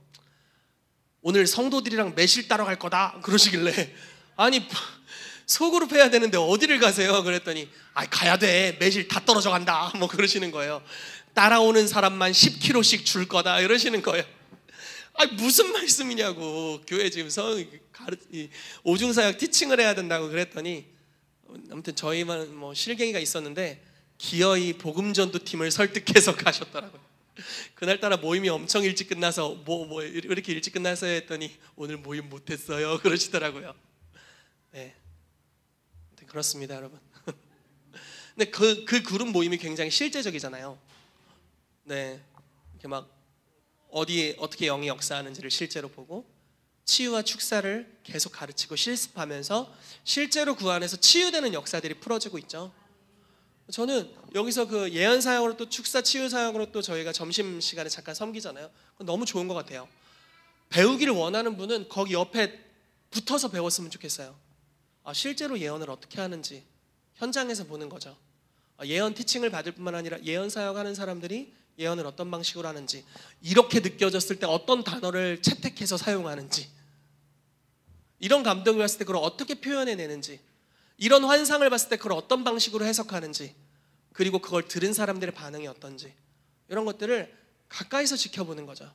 오늘 성도들이랑 매실 따러 갈 거다 그러시길래 아니 소그룹 해야 되는데 어디를 가세요? 그랬더니 가야 돼. 매실 다 떨어져 간다 뭐 그러시는 거예요. 따라오는 사람만 10kg씩 줄 거다 이러시는 거예요. 무슨 말씀이냐고. 교회 지금 오중사역 티칭을 해야 된다고 그랬더니 아무튼 저희만 뭐 실갱이가 있었는데 기어이 복음전도팀을 설득해서 가셨더라고요. 그날따라 모임이 엄청 일찍 끝나서 뭐 이렇게 일찍 끝났어요 했더니 오늘 모임 못했어요 그러시더라고요. 네, 그렇습니다 여러분. 근데 그 그룹 모임이 굉장히 실제적이잖아요. 네, 이렇게 막 어디에 어떻게 영이 역사하는지를 실제로 보고 치유와 축사를 계속 가르치고 실습하면서 실제로 그 안에서 치유되는 역사들이 풀어지고 있죠. 저는 여기서 그 예언 사역으로 또 축사 치유 사역으로 또 저희가 점심 시간에 잠깐 섬기잖아요. 너무 좋은 것 같아요. 배우기를 원하는 분은 거기 옆에 붙어서 배웠으면 좋겠어요. 실제로 예언을 어떻게 하는지 현장에서 보는 거죠. 예언 티칭을 받을 뿐만 아니라 예언 사역하는 사람들이 예언을 어떤 방식으로 하는지, 이렇게 느껴졌을 때 어떤 단어를 채택해서 사용하는지, 이런 감동을 봤을 때 그걸 어떻게 표현해내는지, 이런 환상을 봤을 때 그걸 어떤 방식으로 해석하는지, 그리고 그걸 들은 사람들의 반응이 어떤지, 이런 것들을 가까이서 지켜보는 거죠.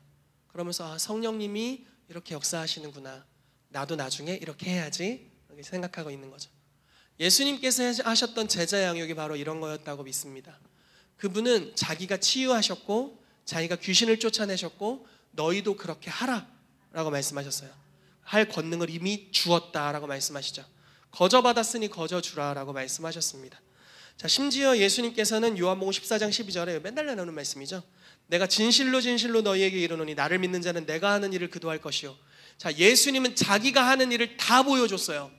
그러면서 성령님이 이렇게 역사하시는구나, 나도 나중에 이렇게 해야지, 이렇게 생각하고 있는 거죠. 예수님께서 하셨던 제자 양육이 바로 이런 거였다고 믿습니다. 그분은 자기가 치유하셨고 자기가 귀신을 쫓아내셨고 너희도 그렇게 하라 라고 말씀하셨어요. 할 권능을 이미 주었다 라고 말씀하시죠. 거저 받았으니 거저 주라 라고 말씀하셨습니다. 자, 심지어 예수님께서는 요한복음 14장 12절에 맨날 나오는 말씀이죠. 내가 진실로 진실로 너희에게 이르노니 나를 믿는 자는 내가 하는 일을 그도 할 것이요. 자, 예수님은 자기가 하는 일을 다 보여줬어요.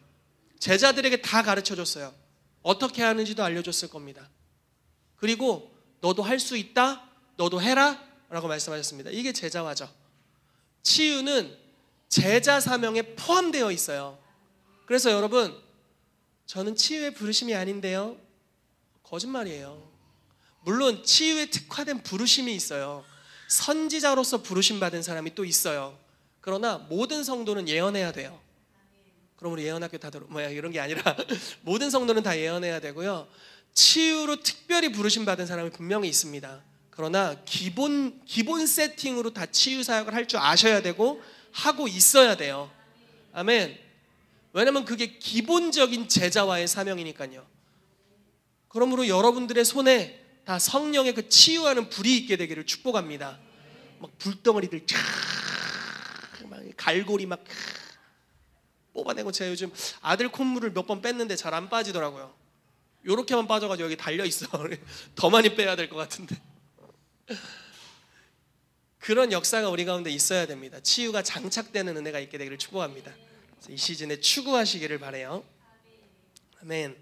제자들에게 다 가르쳐줬어요. 어떻게 하는지도 알려줬을 겁니다. 그리고 너도 할 수 있다, 너도 해라 라고 말씀하셨습니다. 이게 제자화죠. 치유는 제자 사명에 포함되어 있어요. 그래서 여러분, 저는 치유의 부르심이 아닌데요, 거짓말이에요. 물론 치유에 특화된 부르심이 있어요. 선지자로서 부르심 받은 사람이 또 있어요. 그러나 모든 성도는 예언해야 돼요. 그럼 우리 예언학교 다 이런 게 아니라 모든 성도는 다 예언해야 되고요. 치유로 특별히 부르심 받은 사람이 분명히 있습니다. 그러나 기본 세팅으로 다 치유 사역을 할 줄 아셔야 되고 하고 있어야 돼요. 아멘. 왜냐면 그게 기본적인 제자와의 사명이니까요. 그러므로 여러분들의 손에 다 성령의 그 치유하는 불이 있게 되기를 축복합니다. 막 불덩어리들 막 갈고리 막 뽑아내고, 제가 요즘 아들 콧물을 몇 번 뺐는데 잘 안 빠지더라고요. 요렇게만 빠져가지고 여기 달려있어. 더 많이 빼야 될 것 같은데. 그런 역사가 우리 가운데 있어야 됩니다. 치유가 장착되는 은혜가 있게 되기를 축복합니다. 이 시즌에 추구하시기를 바라요. 아멘.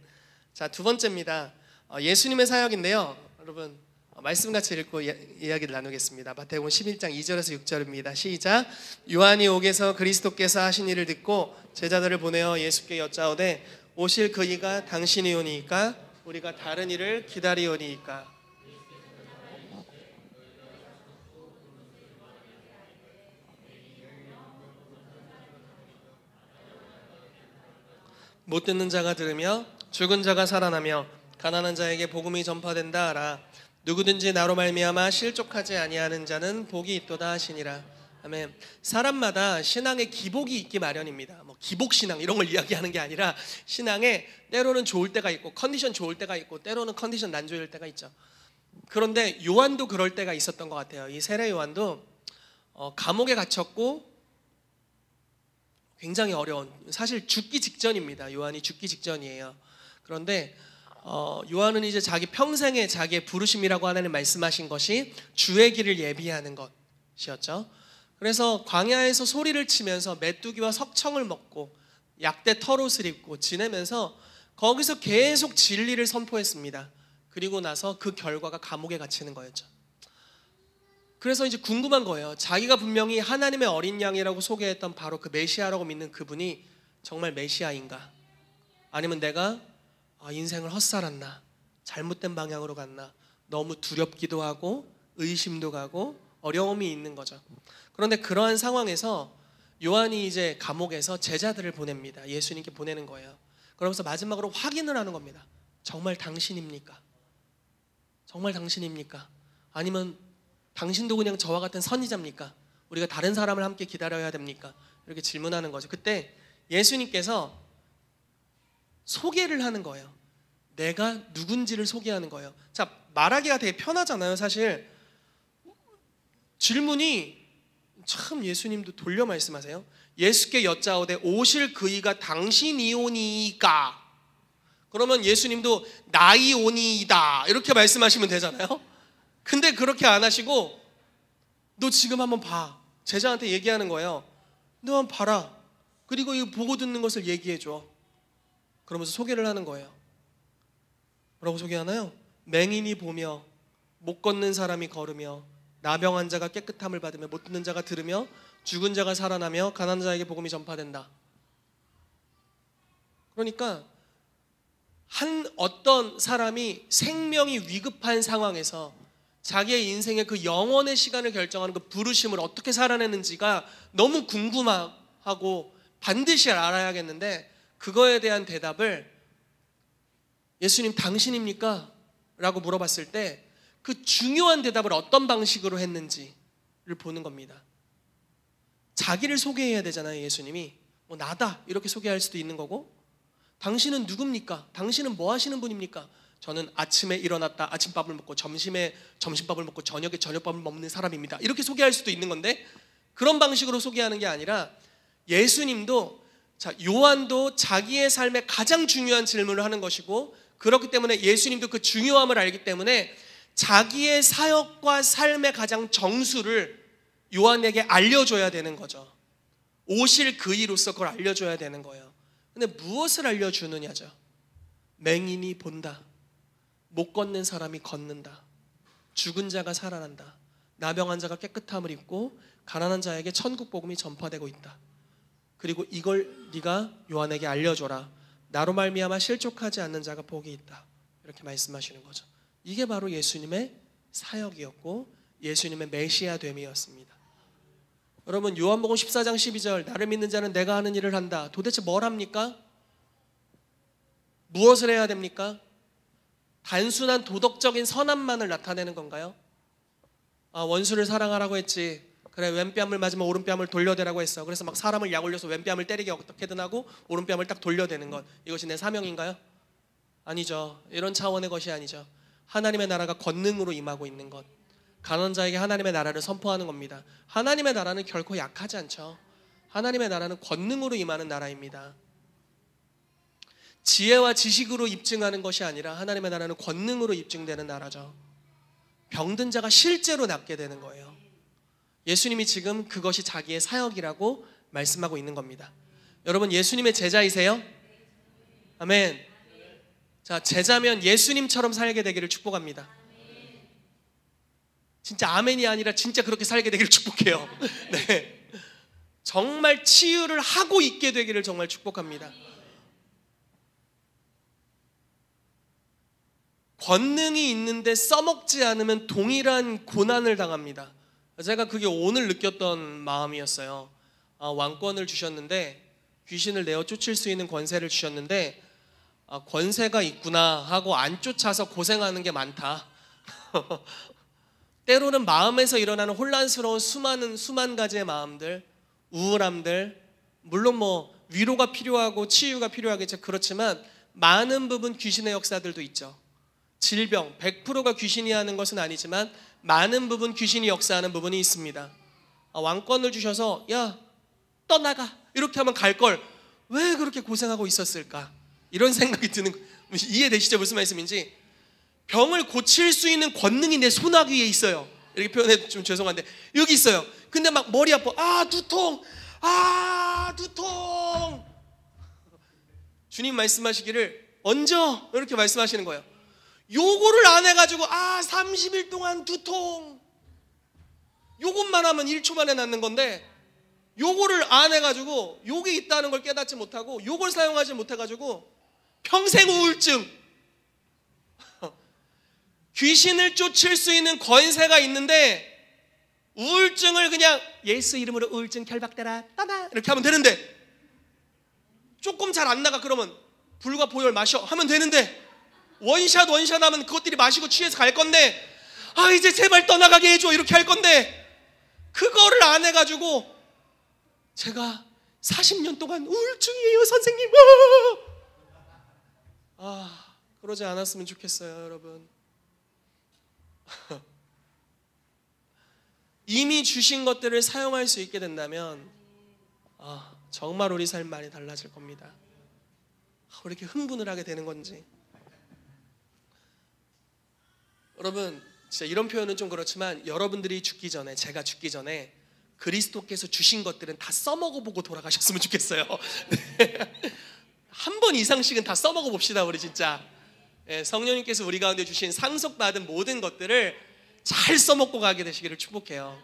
자, 두 번째입니다. 예수님의 사역인데요. 여러분 말씀 같이 읽고 이야기를 나누겠습니다. 마태복음 11장 2절에서 6절입니다. 시작. 요한이 옥에서 그리스도께서 하신 일을 듣고 제자들을 보내어 예수께 여짜오되 오실 그 이가 당신이 오니이까 우리가 다른 일을 기다리오니이까. 못 듣는 자가 들으며 죽은 자가 살아나며 가난한 자에게 복음이 전파된다 하라. 누구든지 나로 말미암아 실족하지 아니하는 자는 복이 있도다 하시니라. 아멘. 사람마다 신앙에 기복이 있기 마련입니다. 뭐 기복 신앙 이런 걸 이야기하는 게 아니라 신앙에 때로는 좋을 때가 있고 컨디션 좋을 때가 있고 때로는 컨디션 안 좋을 때가 있죠. 그런데 요한도 그럴 때가 있었던 것 같아요. 이 세례 요한도 감옥에 gat혔고 굉장히 어려운, 사실 죽기 직전입니다. 요한이 죽기 직전이에요. 그런데 요한은 이제 자기 평생에 자기의 부르심이라고 하나님 말씀하신 것이 주의 길을 예비하는 것이었죠. 그래서 광야에서 소리를 치면서 메뚜기와 석청을 먹고 약대 털옷을 입고 지내면서 거기서 계속 진리를 선포했습니다. 그리고 나서 그 결과가 감옥에 갇히는 거였죠. 그래서 이제 궁금한 거예요. 자기가 분명히 하나님의 어린 양이라고 소개했던 바로 그 메시아라고 믿는 그분이 정말 메시아인가? 아니면 내가 인생을 헛살았나? 잘못된 방향으로 갔나? 너무 두렵기도 하고 의심도 가고 어려움이 있는 거죠. 그런데 그러한 상황에서 요한이 이제 감옥에서 제자들을 보냅니다. 예수님께 보내는 거예요. 그러면서 마지막으로 확인을 하는 겁니다. 정말 당신입니까? 정말 당신입니까? 아니면 당신도 그냥 저와 같은 선지자입니까? 우리가 다른 사람을 함께 기다려야 됩니까? 이렇게 질문하는 거죠. 그때 예수님께서 소개를 하는 거예요. 내가 누군지를 소개하는 거예요. 자, 말하기가 되게 편하잖아요. 사실 질문이 참, 예수님도 돌려 말씀하세요. 예수께 여짜오되 오실 그이가 당신이오니이까. 그러면 예수님도 나이오니이다 이렇게 말씀하시면 되잖아요. 근데 그렇게 안 하시고 너 지금 한번 봐. 제자한테 얘기하는 거예요. 너 한번 봐라. 그리고 이 보고 듣는 것을 얘기해줘. 그러면서 소개를 하는 거예요. 뭐라고 소개하나요? 맹인이 보며 못 걷는 사람이 걸으며 나병 자가 깨끗함을 받으며 못 듣는 자가 들으며 죽은 자가 살아나며 가난한 자에게 복음이 전파된다. 그러니까 어떤 사람이 생명이 위급한 상황에서 자기의 인생의 그 영원의 시간을 결정하는 그 부르심을 어떻게 살아내는지가 너무 궁금하고 반드시 알아야겠는데, 그거에 대한 대답을 예수님 당신입니까? 라고 물어봤을 때 그 중요한 대답을 어떤 방식으로 했는지를 보는 겁니다. 자기를 소개해야 되잖아요. 예수님이 뭐 나다 이렇게 소개할 수도 있는 거고, 당신은 누굽니까? 당신은 뭐 하시는 분입니까? 저는 아침에 일어났다 아침밥을 먹고 점심에 점심밥을 먹고 저녁에 저녁밥을 먹는 사람입니다. 이렇게 소개할 수도 있는 건데, 그런 방식으로 소개하는 게 아니라 예수님도, 요한도 자기의 삶에 가장 중요한 질문을 하는 것이고, 그렇기 때문에 예수님도 그 중요함을 알기 때문에 자기의 사역과 삶의 가장 정수를 요한에게 알려줘야 되는 거죠. 오실 그이로서 그걸 알려줘야 되는 거예요. 근데 무엇을 알려주느냐죠. 맹인이 본다, 못 걷는 사람이 걷는다, 죽은 자가 살아난다, 나병한 자가 깨끗함을 입고 가난한 자에게 천국 복음이 전파되고 있다. 그리고 이걸 네가 요한에게 알려줘라. 나로 말미암아 실족하지 않는 자가 복이 있다. 이렇게 말씀하시는 거죠. 이게 바로 예수님의 사역이었고 예수님의 메시아됨이었습니다. 여러분, 요한복음 14장 12절 나를 믿는 자는 내가 하는 일을 한다. 도대체 뭘 합니까? 무엇을 해야 됩니까? 단순한 도덕적인 선함만을 나타내는 건가요? 원수를 사랑하라고 했지. 그래, 왼뺨을 맞으면 오른뺨을 돌려대라고 했어. 그래서 막 사람을 약 올려서 왼뺨을 때리게 어떻게든 하고 오른뺨을 딱 돌려대는 것, 이것이 내 사명인가요? 아니죠. 이런 차원의 것이 아니죠. 하나님의 나라가 권능으로 임하고 있는 것, 가난한 자에게 하나님의 나라를 선포하는 겁니다. 하나님의 나라는 결코 약하지 않죠. 하나님의 나라는 권능으로 임하는 나라입니다. 지혜와 지식으로 입증하는 것이 아니라 하나님의 나라는 권능으로 입증되는 나라죠. 병든 자가 실제로 낫게 되는 거예요. 예수님이 지금 그것이 자기의 사역이라고 말씀하고 있는 겁니다. 여러분, 예수님의 제자이세요? 아멘. 자, 제자면 예수님처럼 살게 되기를 축복합니다. 진짜 아멘이 아니라 진짜 그렇게 살게 되기를 축복해요. 네. 정말 치유를 하고 있게 되기를 정말 축복합니다. 권능이 있는데 써먹지 않으면 동일한 고난을 당합니다. 제가 그게 오늘 느꼈던 마음이었어요. 왕권을 주셨는데, 귀신을 내어 쫓을 수 있는 권세를 주셨는데, 권세가 있구나 하고 안 쫓아서 고생하는 게 많다. 때로는 마음에서 일어나는 혼란스러운 수만 가지의 마음들, 우울함들, 물론 뭐 위로가 필요하고 치유가 필요하겠죠. 그렇지만 많은 부분 귀신의 역사들도 있죠. 질병, 100%가 귀신이 하는 것은 아니지만 많은 부분 귀신이 역사하는 부분이 있습니다. 왕권을 주셔서 야, 떠나가, 이렇게 하면 갈 걸 왜 그렇게 고생하고 있었을까, 이런 생각이 드는, 이해되시죠? 무슨 말씀인지. 병을 고칠 수 있는 권능이 내 손아귀 위에 있어요. 이렇게 표현해도 좀 죄송한데 여기 있어요. 근데 막 머리 아파, 두통, 두통. 주님 말씀하시기를 얹어, 이렇게 말씀하시는 거예요. 요거를 안 해가지고 30일 동안 두통, 요것만 하면 1초 만에 낫는 건데 요거를 안 해가지고 요게 있다는 걸 깨닫지 못하고 요걸 사용하지 못해가지고 평생 우울증. 귀신을 쫓을 수 있는 권세가 있는데 우울증을 그냥 예수 이름으로 우울증 결박되라, 떠나, 이렇게 하면 되는데, 조금 잘 안 나가 그러면 불과 보혈 마셔 하면 되는데, 원샷 하면 그것들이 마시고 취해서 갈 건데, 이제 제발 떠나가게 해줘, 이렇게 할 건데, 그거를 안 해가지고 제가 40년 동안 우울증이에요 선생님, 그러지 않았으면 좋겠어요. 여러분, 이미 주신 것들을 사용할 수 있게 된다면 정말 우리 삶 많이 달라질 겁니다. 왜 이렇게 흥분을 하게 되는 건지. 여러분, 진짜 이런 표현은 좀 그렇지만 여러분들이 죽기 전에, 제가 죽기 전에 그리스도께서 주신 것들은 다 써먹어보고 돌아가셨으면 좋겠어요. 네. 한 번 이상씩은 다 써먹어 봅시다. 우리 진짜 성령님께서 우리 가운데 주신 상속받은 모든 것들을 잘 써먹고 가게 되시기를 축복해요.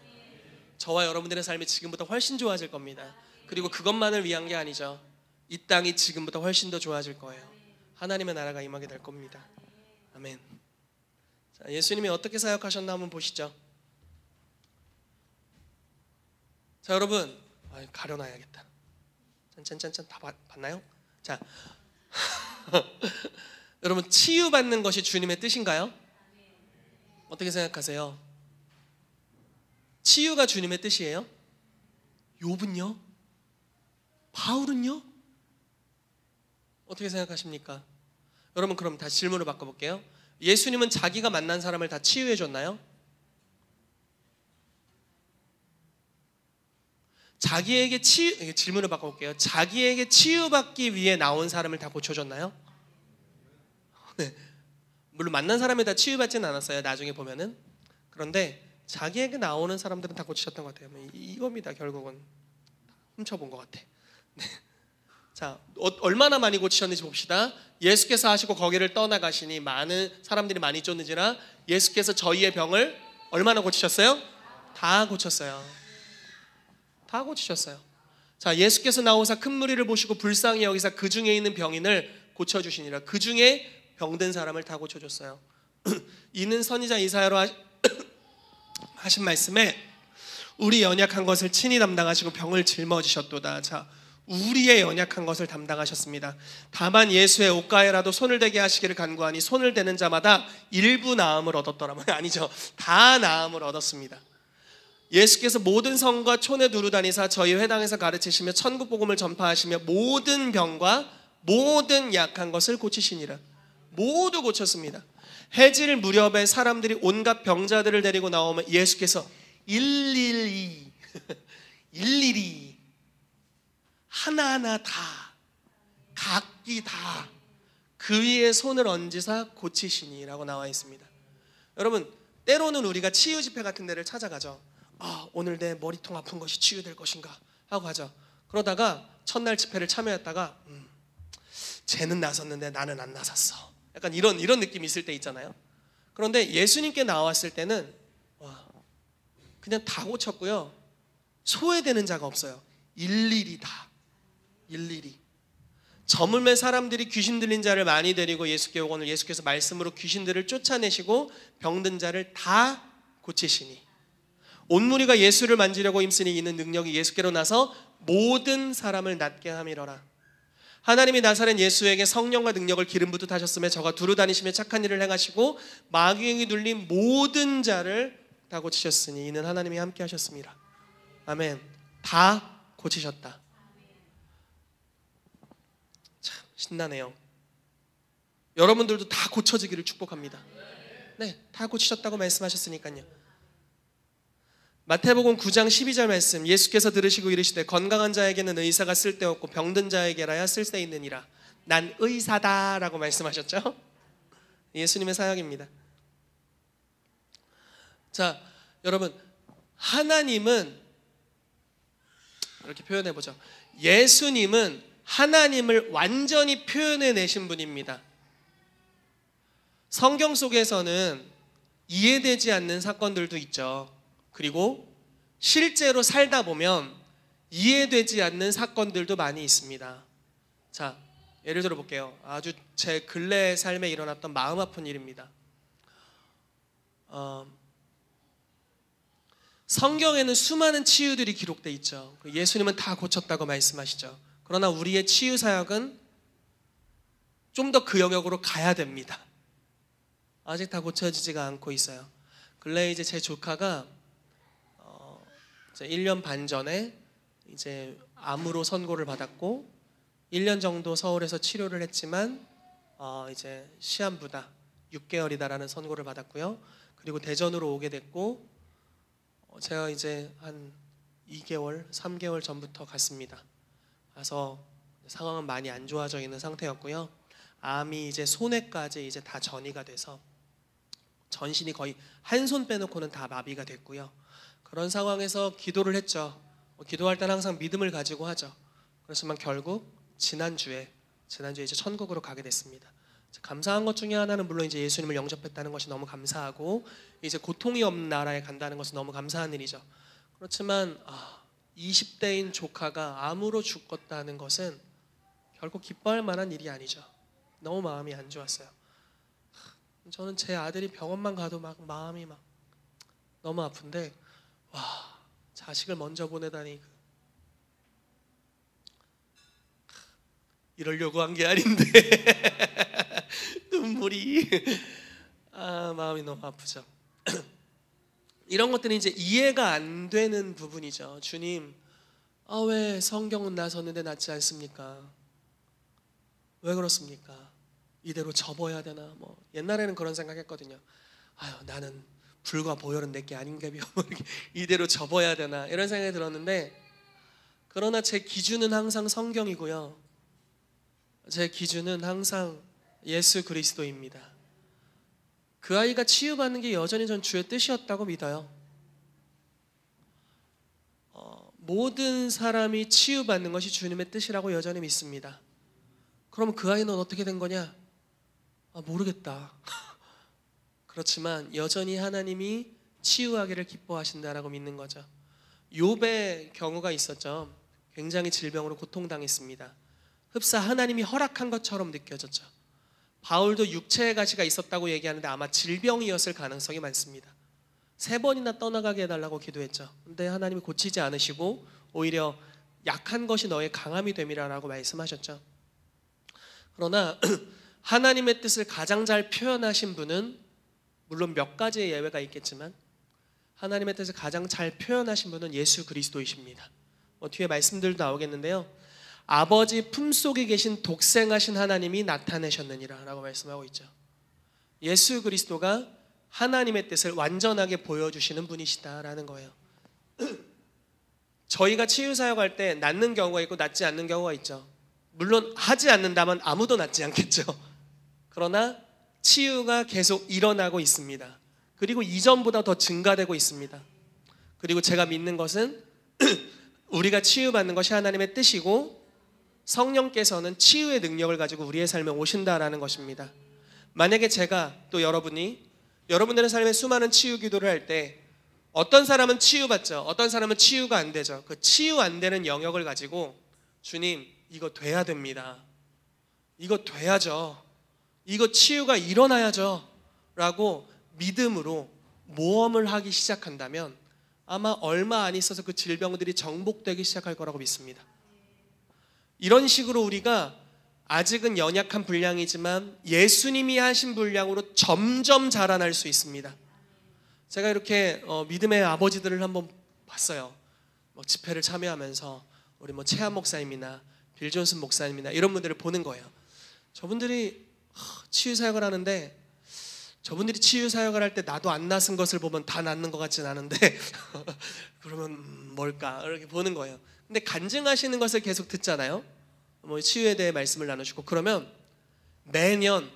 저와 여러분들의 삶이 지금부터 훨씬 좋아질 겁니다. 그리고 그것만을 위한 게 아니죠. 이 땅이 지금부터 훨씬 더 좋아질 거예요. 하나님의 나라가 임하게 될 겁니다. 아멘. 자, 예수님이 어떻게 사역하셨나 한번 보시죠. 자, 여러분, 가려놔야겠다. 짠짠짠짠, 다 봤나요? 자, 여러분, 치유받는 것이 주님의 뜻인가요? 어떻게 생각하세요? 치유가 주님의 뜻이에요? 욥은요? 바울은요? 어떻게 생각하십니까? 여러분, 그럼 다시 질문을 바꿔볼게요. 예수님은 자기가 만난 사람을 다 치유해 줬나요? 질문을 바꿔볼게요. 자기에게 치유받기 위해 나온 사람을 다 고쳐줬나요? 네. 물론 만난 사람이 다 치유받지는 않았어요. 나중에 보면은. 그런데 자기에게 나오는 사람들은 다 고치셨던 것 같아요. 이겁니다. 결국은 훔쳐본 것 같아. 네. 자, 얼마나 많이 고치셨는지 봅시다. 예수께서 하시고 거기를 떠나가시니 많은 사람들이 많이 쫓는지라 예수께서 저희의 병을 얼마나 고치셨어요? 다 고쳤어요. 다 고치셨어요. 자, 예수께서 나오사 큰 무리를 보시고 불쌍히 여기사 그 중에 있는 병인을 고쳐주시니라. 그 중에 병든 사람을 다 고쳐줬어요. 이는 선지자 이사야로 하신 말씀에 우리 연약한 것을 친히 담당하시고 병을 짊어지셨도다. 자, 우리의 연약한 것을 담당하셨습니다. 다만 예수의 옷가에라도 손을 대게 하시기를 간구하니 손을 대는 자마다 일부 나음을 얻었더라. 아니죠. 다 나음을 얻었습니다. 예수께서 모든 성과 촌에 두루 다니사 저희 회당에서 가르치시며 천국 복음을 전파하시며 모든 병과 모든 약한 것을 고치시니라. 모두 고쳤습니다. 해질 무렵에 사람들이 온갖 병자들을 데리고 나오면 예수께서 일일이 하나하나 다 각기 다 그 위에 손을 얹으사 고치시니라고 나와 있습니다. 여러분, 때로는 우리가 치유 집회 같은 데를 찾아가죠. 오늘 내 머리통 아픈 것이 치유될 것인가 하고 하죠. 그러다가 첫날 집회를 참여했다가 쟤는 나섰는데 나는 안 나섰어. 약간 이런 느낌이 있을 때 있잖아요. 그런데 예수님께 나왔을 때는 그냥 다 고쳤고요. 소외되는 자가 없어요. 일일이 다. 일일이. 저물매 사람들이 귀신 들린 자를 많이 데리고 예수께 오고 오늘 예수께서 말씀으로 귀신들을 쫓아내시고 병든 자를 다 고치시니 온 무리가 예수를 만지려고 힘쓰니 이는 능력이 예수께로 나서 모든 사람을 낫게 함이러라. 하나님이 나사렛 예수에게 성령과 능력을 기름 부듯 하셨으며 저가 두루 다니시며 착한 일을 행하시고 마귀에게 눌린 모든 자를 다 고치셨으니 이는 하나님이 함께 하셨습니다. 아멘. 다 고치셨다. 참 신나네요. 여러분들도 다 고쳐지기를 축복합니다. 네, 다 고치셨다고 말씀하셨으니까요. 마태복음 9장 12절 말씀, 예수께서 들으시고 이르시되 건강한 자에게는 의사가 쓸데없고 병든 자에게라야 쓸데있느니라. 난 의사다라고 말씀하셨죠. 예수님의 사역입니다. 자, 여러분, 하나님은 이렇게 표현해보죠. 예수님은 하나님을 완전히 표현해내신 분입니다. 성경 속에서는 이해되지 않는 사건들도 있죠. 그리고 실제로 살다 보면 이해되지 않는 사건들도 많이 있습니다. 자, 예를 들어 볼게요. 아주 제 근래 삶에 일어났던 마음 아픈 일입니다. 성경에는 수많은 치유들이 기록되어 있죠. 예수님은 다 고쳤다고 말씀하시죠. 그러나 우리의 치유 사역은 좀 더 그 영역으로 가야 됩니다. 아직 다 고쳐지지가 않고 있어요. 근래 이제 제 조카가 1년 반 전에 이제 암으로 선고를 받았고 1년 정도 서울에서 치료를 했지만 이제 시한부다 6개월이다라는 선고를 받았고요. 그리고 대전으로 오게 됐고 제가 이제 한 2개월, 3개월 전부터 갔습니다. 가서 상황은 많이 안 좋아져 있는 상태였고요. 암이 이제 손에까지 이제 다 전이가 돼서 전신이 거의 한 손 빼놓고는 다 마비가 됐고요. 그런 상황에서 기도를 했죠. 기도할 때는 항상 믿음을 가지고 하죠. 그렇지만 결국 지난주에 이제 천국으로 가게 됐습니다. 감사한 것 중에 하나는 물론 이제 예수님을 영접했다는 것이 너무 감사하고 이제 고통이 없는 나라에 간다는 것은 너무 감사한 일이죠. 그렇지만 20대인 조카가 암으로 죽었다는 것은 결코 기뻐할 만한 일이 아니죠. 너무 마음이 안 좋았어요. 저는 제 아들이 병원만 가도 막 마음이 막 너무 아픈데 자식을 먼저 보내다니 이러려고 한 게 아닌데 눈물이 마음이 너무 아프죠. 이런 것들은 이제 이해가 안 되는 부분이죠. 주님, 왜 성경은 나섰는데 낫지 않습니까? 왜 그렇습니까? 이대로 접어야 되나? 옛날에는 그런 생각했거든요. 나는 불과 보혈은 내게 아닌가벼. 이대로 접어야 되나? 이런 생각이 들었는데, 그러나 제 기준은 항상 성경이고요. 제 기준은 항상 예수 그리스도입니다. 그 아이가 치유받는 게 여전히 전 주의 뜻이었다고 믿어요. 모든 사람이 치유받는 것이 주님의 뜻이라고 여전히 믿습니다. 그럼 그 아이는 어떻게 된 거냐? 모르겠다. 그렇지만 여전히 하나님이 치유하기를 기뻐하신다라고 믿는 거죠. 욥의 경우가 있었죠. 굉장히 질병으로 고통당했습니다. 흡사 하나님이 허락한 것처럼 느껴졌죠. 바울도 육체의 가시가 있었다고 얘기하는데 아마 질병이었을 가능성이 많습니다. 3번이나 떠나가게 해달라고 기도했죠. 근데 하나님이 고치지 않으시고 오히려 약한 것이 너의 강함이 됨이라라고 말씀하셨죠. 그러나 하나님의 뜻을 가장 잘 표현하신 분은, 물론 몇 가지의 예외가 있겠지만 하나님의 뜻을 가장 잘 표현하신 분은 예수 그리스도이십니다. 뒤에 말씀들도 나오겠는데요, 아버지 품속에 계신 독생하신 하나님이 나타내셨느니라 라고 말씀하고 있죠. 예수 그리스도가 하나님의 뜻을 완전하게 보여주시는 분이시다라는 거예요. 저희가 치유사역할 때 낫는 경우가 있고 낫지 않는 경우가 있죠. 물론 하지 않는다면 아무도 낫지 않겠죠. 그러나 치유가 계속 일어나고 있습니다. 그리고 이전보다 더 증가되고 있습니다. 그리고 제가 믿는 것은 우리가 치유받는 것이 하나님의 뜻이고 성령께서는 치유의 능력을 가지고 우리의 삶에 오신다라는 것입니다. 만약에 제가 또 여러분들의 삶에 수많은 치유 기도를 할 때 어떤 사람은 치유받죠, 어떤 사람은 치유가 안 되죠. 그 치유 안 되는 영역을 가지고 주님, 이거 돼야 됩니다, 이거 돼야죠, 이거 치유가 일어나야죠 라고 믿음으로 모험을 하기 시작한다면 아마 얼마 안 있어서 그 질병들이 정복되기 시작할 거라고 믿습니다. 이런 식으로 우리가 아직은 연약한 분량이지만 예수님이 하신 분량으로 점점 자라날 수 있습니다. 제가 이렇게 믿음의 아버지들을 한번 봤어요. 집회를 참여하면서 우리 최한 목사님이나 빌 존슨 목사님이나 이런 분들을 보는 거예요. 저분들이 치유 사역을 하는데, 저분들이 치유 사역을 할 때 나도 안 낫은 것을 보면 다 낫는 것 같진 않은데 그러면 뭘까 이렇게 보는 거예요. 근데 간증하시는 것을 계속 듣잖아요. 치유에 대해 말씀을 나누시고, 그러면 매년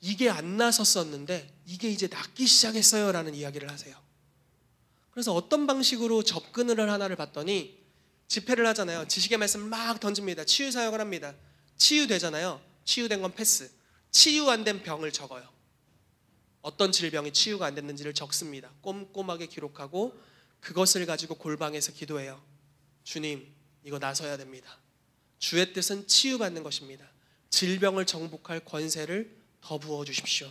이게 안 나섰었는데 이게 이제 낫기 시작했어요 라는 이야기를 하세요. 그래서 어떤 방식으로 접근을 하나를 봤더니, 집회를 하잖아요. 지식의 말씀 막 던집니다. 치유 사역을 합니다. 치유되잖아요. 치유된 건 패스. 치유 안 된 병을 적어요. 어떤 질병이 치유가 안 됐는지를 적습니다. 꼼꼼하게 기록하고 그것을 가지고 골방에서 기도해요. 주님, 이거 나서야 됩니다. 주의 뜻은 치유받는 것입니다. 질병을 정복할 권세를 더 부어주십시오.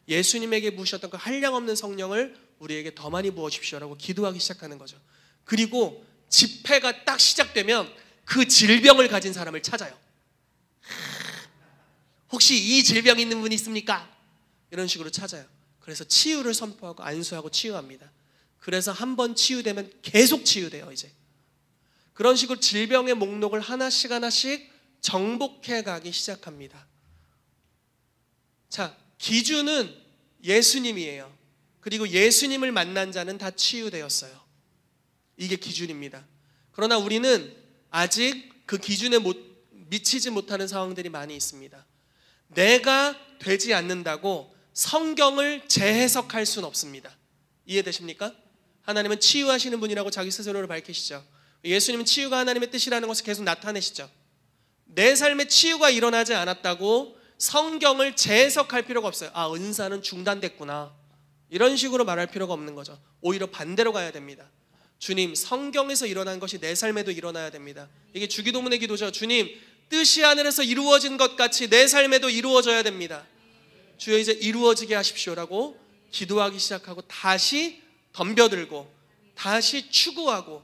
예수님에게 부으셨던 그 한량없는 성령을 우리에게 더 많이 부어주십시오라고 기도하기 시작하는 거죠. 그리고 집회가 딱 시작되면 그 질병을 가진 사람을 찾아요. 혹시 이 질병 있는 분 있습니까? 이런 식으로 찾아요. 그래서 치유를 선포하고 안수하고 치유합니다. 그래서 한 번 치유되면 계속 치유돼요. 이제 그런 식으로 질병의 목록을 하나씩 정복해 가기 시작합니다. 자, 기준은 예수님이에요. 그리고 예수님을 만난 자는 다 치유되었어요. 이게 기준입니다. 그러나 우리는 아직 그 기준에 미치지 못하는 상황들이 많이 있습니다. 내가 되지 않는다고 성경을 재해석할 수는 없습니다. 이해되십니까? 하나님은 치유하시는 분이라고 자기 스스로를 밝히시죠. 예수님은 치유가 하나님의 뜻이라는 것을 계속 나타내시죠. 내 삶에 치유가 일어나지 않았다고 성경을 재해석할 필요가 없어요. 은사는 중단됐구나, 이런 식으로 말할 필요가 없는 거죠. 오히려 반대로 가야 됩니다. 주님, 성경에서 일어난 것이 내 삶에도 일어나야 됩니다. 이게 주기도문의 기도죠. 주님, 뜻이 하늘에서 이루어진 것 같이 내 삶에도 이루어져야 됩니다. 주여, 이제 이루어지게 하십시오라고 기도하기 시작하고 다시 덤벼들고 다시 추구하고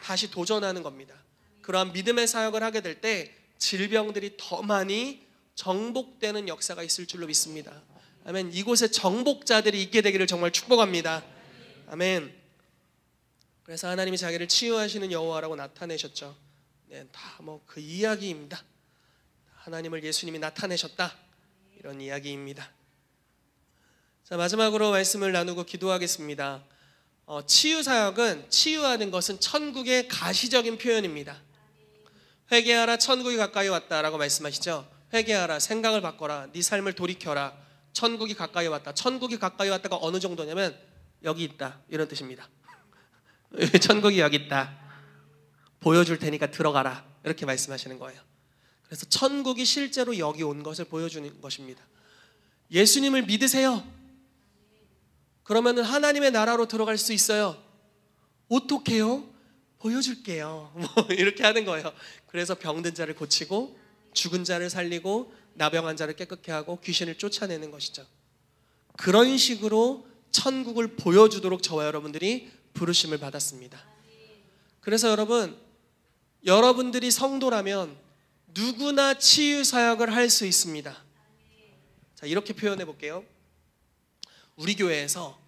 다시 도전하는 겁니다. 그러한 믿음의 사역을 하게 될 때 질병들이 더 많이 정복되는 역사가 있을 줄로 믿습니다. 아멘. 이곳에 정복자들이 있게 되기를 정말 축복합니다. 아멘. 그래서 하나님이 자기를 치유하시는 여호와라고 나타내셨죠. 네, 다 그 이야기입니다. 하나님을 예수님이 나타내셨다, 이런 이야기입니다. 자, 마지막으로 말씀을 나누고 기도하겠습니다. 치유 사역은, 치유하는 것은 천국의 가시적인 표현입니다. 회개하라, 천국이 가까이 왔다라고 말씀하시죠. 회개하라, 생각을 바꿔라, 네 삶을 돌이켜라, 천국이 가까이 왔다. 천국이 가까이 왔다가 어느 정도냐면 여기 있다, 이런 뜻입니다. 천국이 여기 있다, 보여줄 테니까 들어가라, 이렇게 말씀하시는 거예요. 그래서 천국이 실제로 여기 온 것을 보여주는 것입니다. 예수님을 믿으세요. 그러면 하나님의 나라로 들어갈 수 있어요. 어떻게요? 보여줄게요. 이렇게 하는 거예요. 그래서 병든 자를 고치고 죽은 자를 살리고 나병한 자를 깨끗게 하고 귀신을 쫓아내는 것이죠. 그런 식으로 천국을 보여주도록 저와 여러분들이 부르심을 받았습니다. 그래서 여러분, 여러분들이 성도라면 누구나 치유 사역을 할 수 있습니다. 자, 이렇게 표현해 볼게요. 우리 교회에서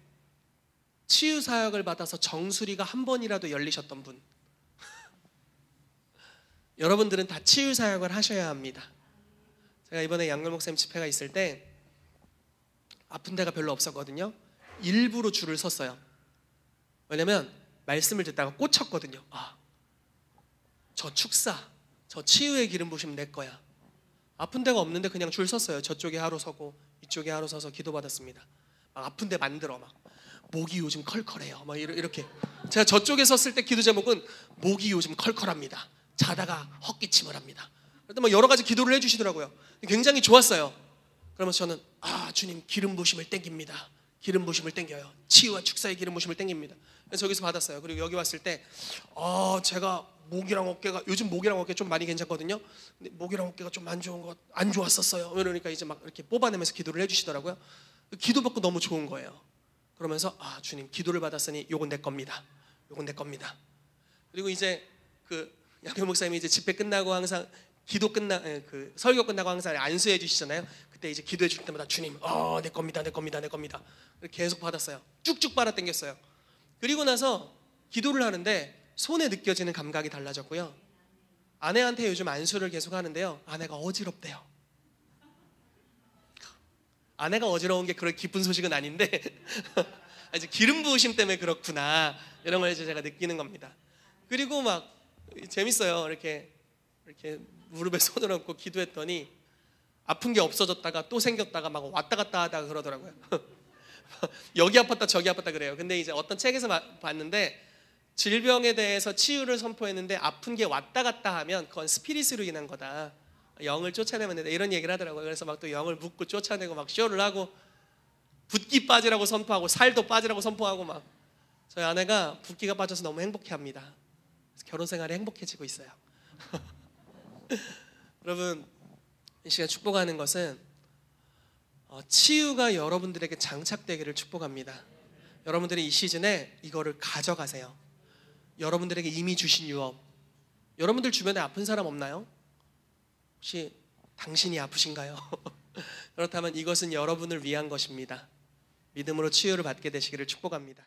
치유 사역을 받아서 정수리가 한 번이라도 열리셨던 분, 여러분들은 다 치유 사역을 하셔야 합니다. 제가 이번에 양걸 목사님 집회가 있을 때 아픈 데가 별로 없었거든요. 일부러 줄을 섰어요. 왜냐면 말씀을 듣다가 꽂혔거든요. 저 축사, 저 치유의 기름 부심 내 거야. 아픈 데가 없는데 그냥 줄 섰어요. 저쪽에 하루 서고 이쪽에 하루 서서 기도받았습니다. 막 아픈 데 만들어. 막 목이 요즘 컬컬해요. 막 이렇게. 제가 저쪽에 섰을 때 기도 제목은 목이 요즘 컬컬합니다. 자다가 헛기침을 합니다. 그래도 막 여러 가지 기도를 해주시더라고요. 굉장히 좋았어요. 그러면서 저는 주님 기름 부심을 땡깁니다. 기름 부심을 땡겨요. 치유와 축사의 기름 부심을 땡깁니다. 그래서 저기서 받았어요. 그리고 여기 왔을 때 제가 목이랑 어깨가, 요즘 목이랑 어깨 좀 많이 괜찮거든요. 근데 목이랑 어깨가 좀 안 좋았었어요. 그러니까 이제 막 이렇게 뽑아내면서 기도를 해주시더라고요. 기도 받고 너무 좋은 거예요. 그러면서 주님 기도를 받았으니 요건 내 겁니다. 요건 내 겁니다. 그리고 이제 그 양교 목사님이 이제 집회 끝나고 항상 그 설교 끝나고 항상 안수해 주시잖아요. 그때 이제 기도해 줄 때마다 주님, 내 겁니다, 내 겁니다, 내 겁니다. 계속 받았어요. 쭉쭉 빨아 당겼어요. 그리고 나서 기도를 하는데 손에 느껴지는 감각이 달라졌고요. 아내한테 요즘 안수를 계속 하는데요. 아내가 어지럽대요. 아내가 어지러운 게 그런 기쁜 소식은 아닌데 이제 기름 부으심 때문에 그렇구나, 이런 걸 이제 제가 느끼는 겁니다. 그리고 막 재밌어요. 이렇게 무릎에 손을 얹고 기도했더니 아픈 게 없어졌다가 또 생겼다가 막 왔다 갔다 하다가 그러더라고요. 여기 아팠다 저기 아팠다 그래요. 근데 이제 어떤 책에서 봤는데 질병에 대해서 치유를 선포했는데 아픈 게 왔다 갔다 하면 그건 스피릿으로 인한 거다. 영을 쫓아내면 된다, 이런 얘기를 하더라고요. 그래서 막 또 영을 묶고 쫓아내고 막 쇼를 하고 붓기 빠지라고 선포하고 살도 빠지라고 선포하고 막. 저희 아내가 붓기가 빠져서 너무 행복해합니다. 결혼 생활이 행복해지고 있어요. 여러분, 이 시간 축복하는 것은 치유가 여러분들에게 장착되기를 축복합니다. 여러분들이 이 시즌에 이거를 가져가세요. 여러분들에게 이미 주신 유업. 여러분들 주변에 아픈 사람 없나요? 혹시 당신이 아프신가요? 그렇다면 이것은 여러분을 위한 것입니다. 믿음으로 치유를 받게 되시기를 축복합니다.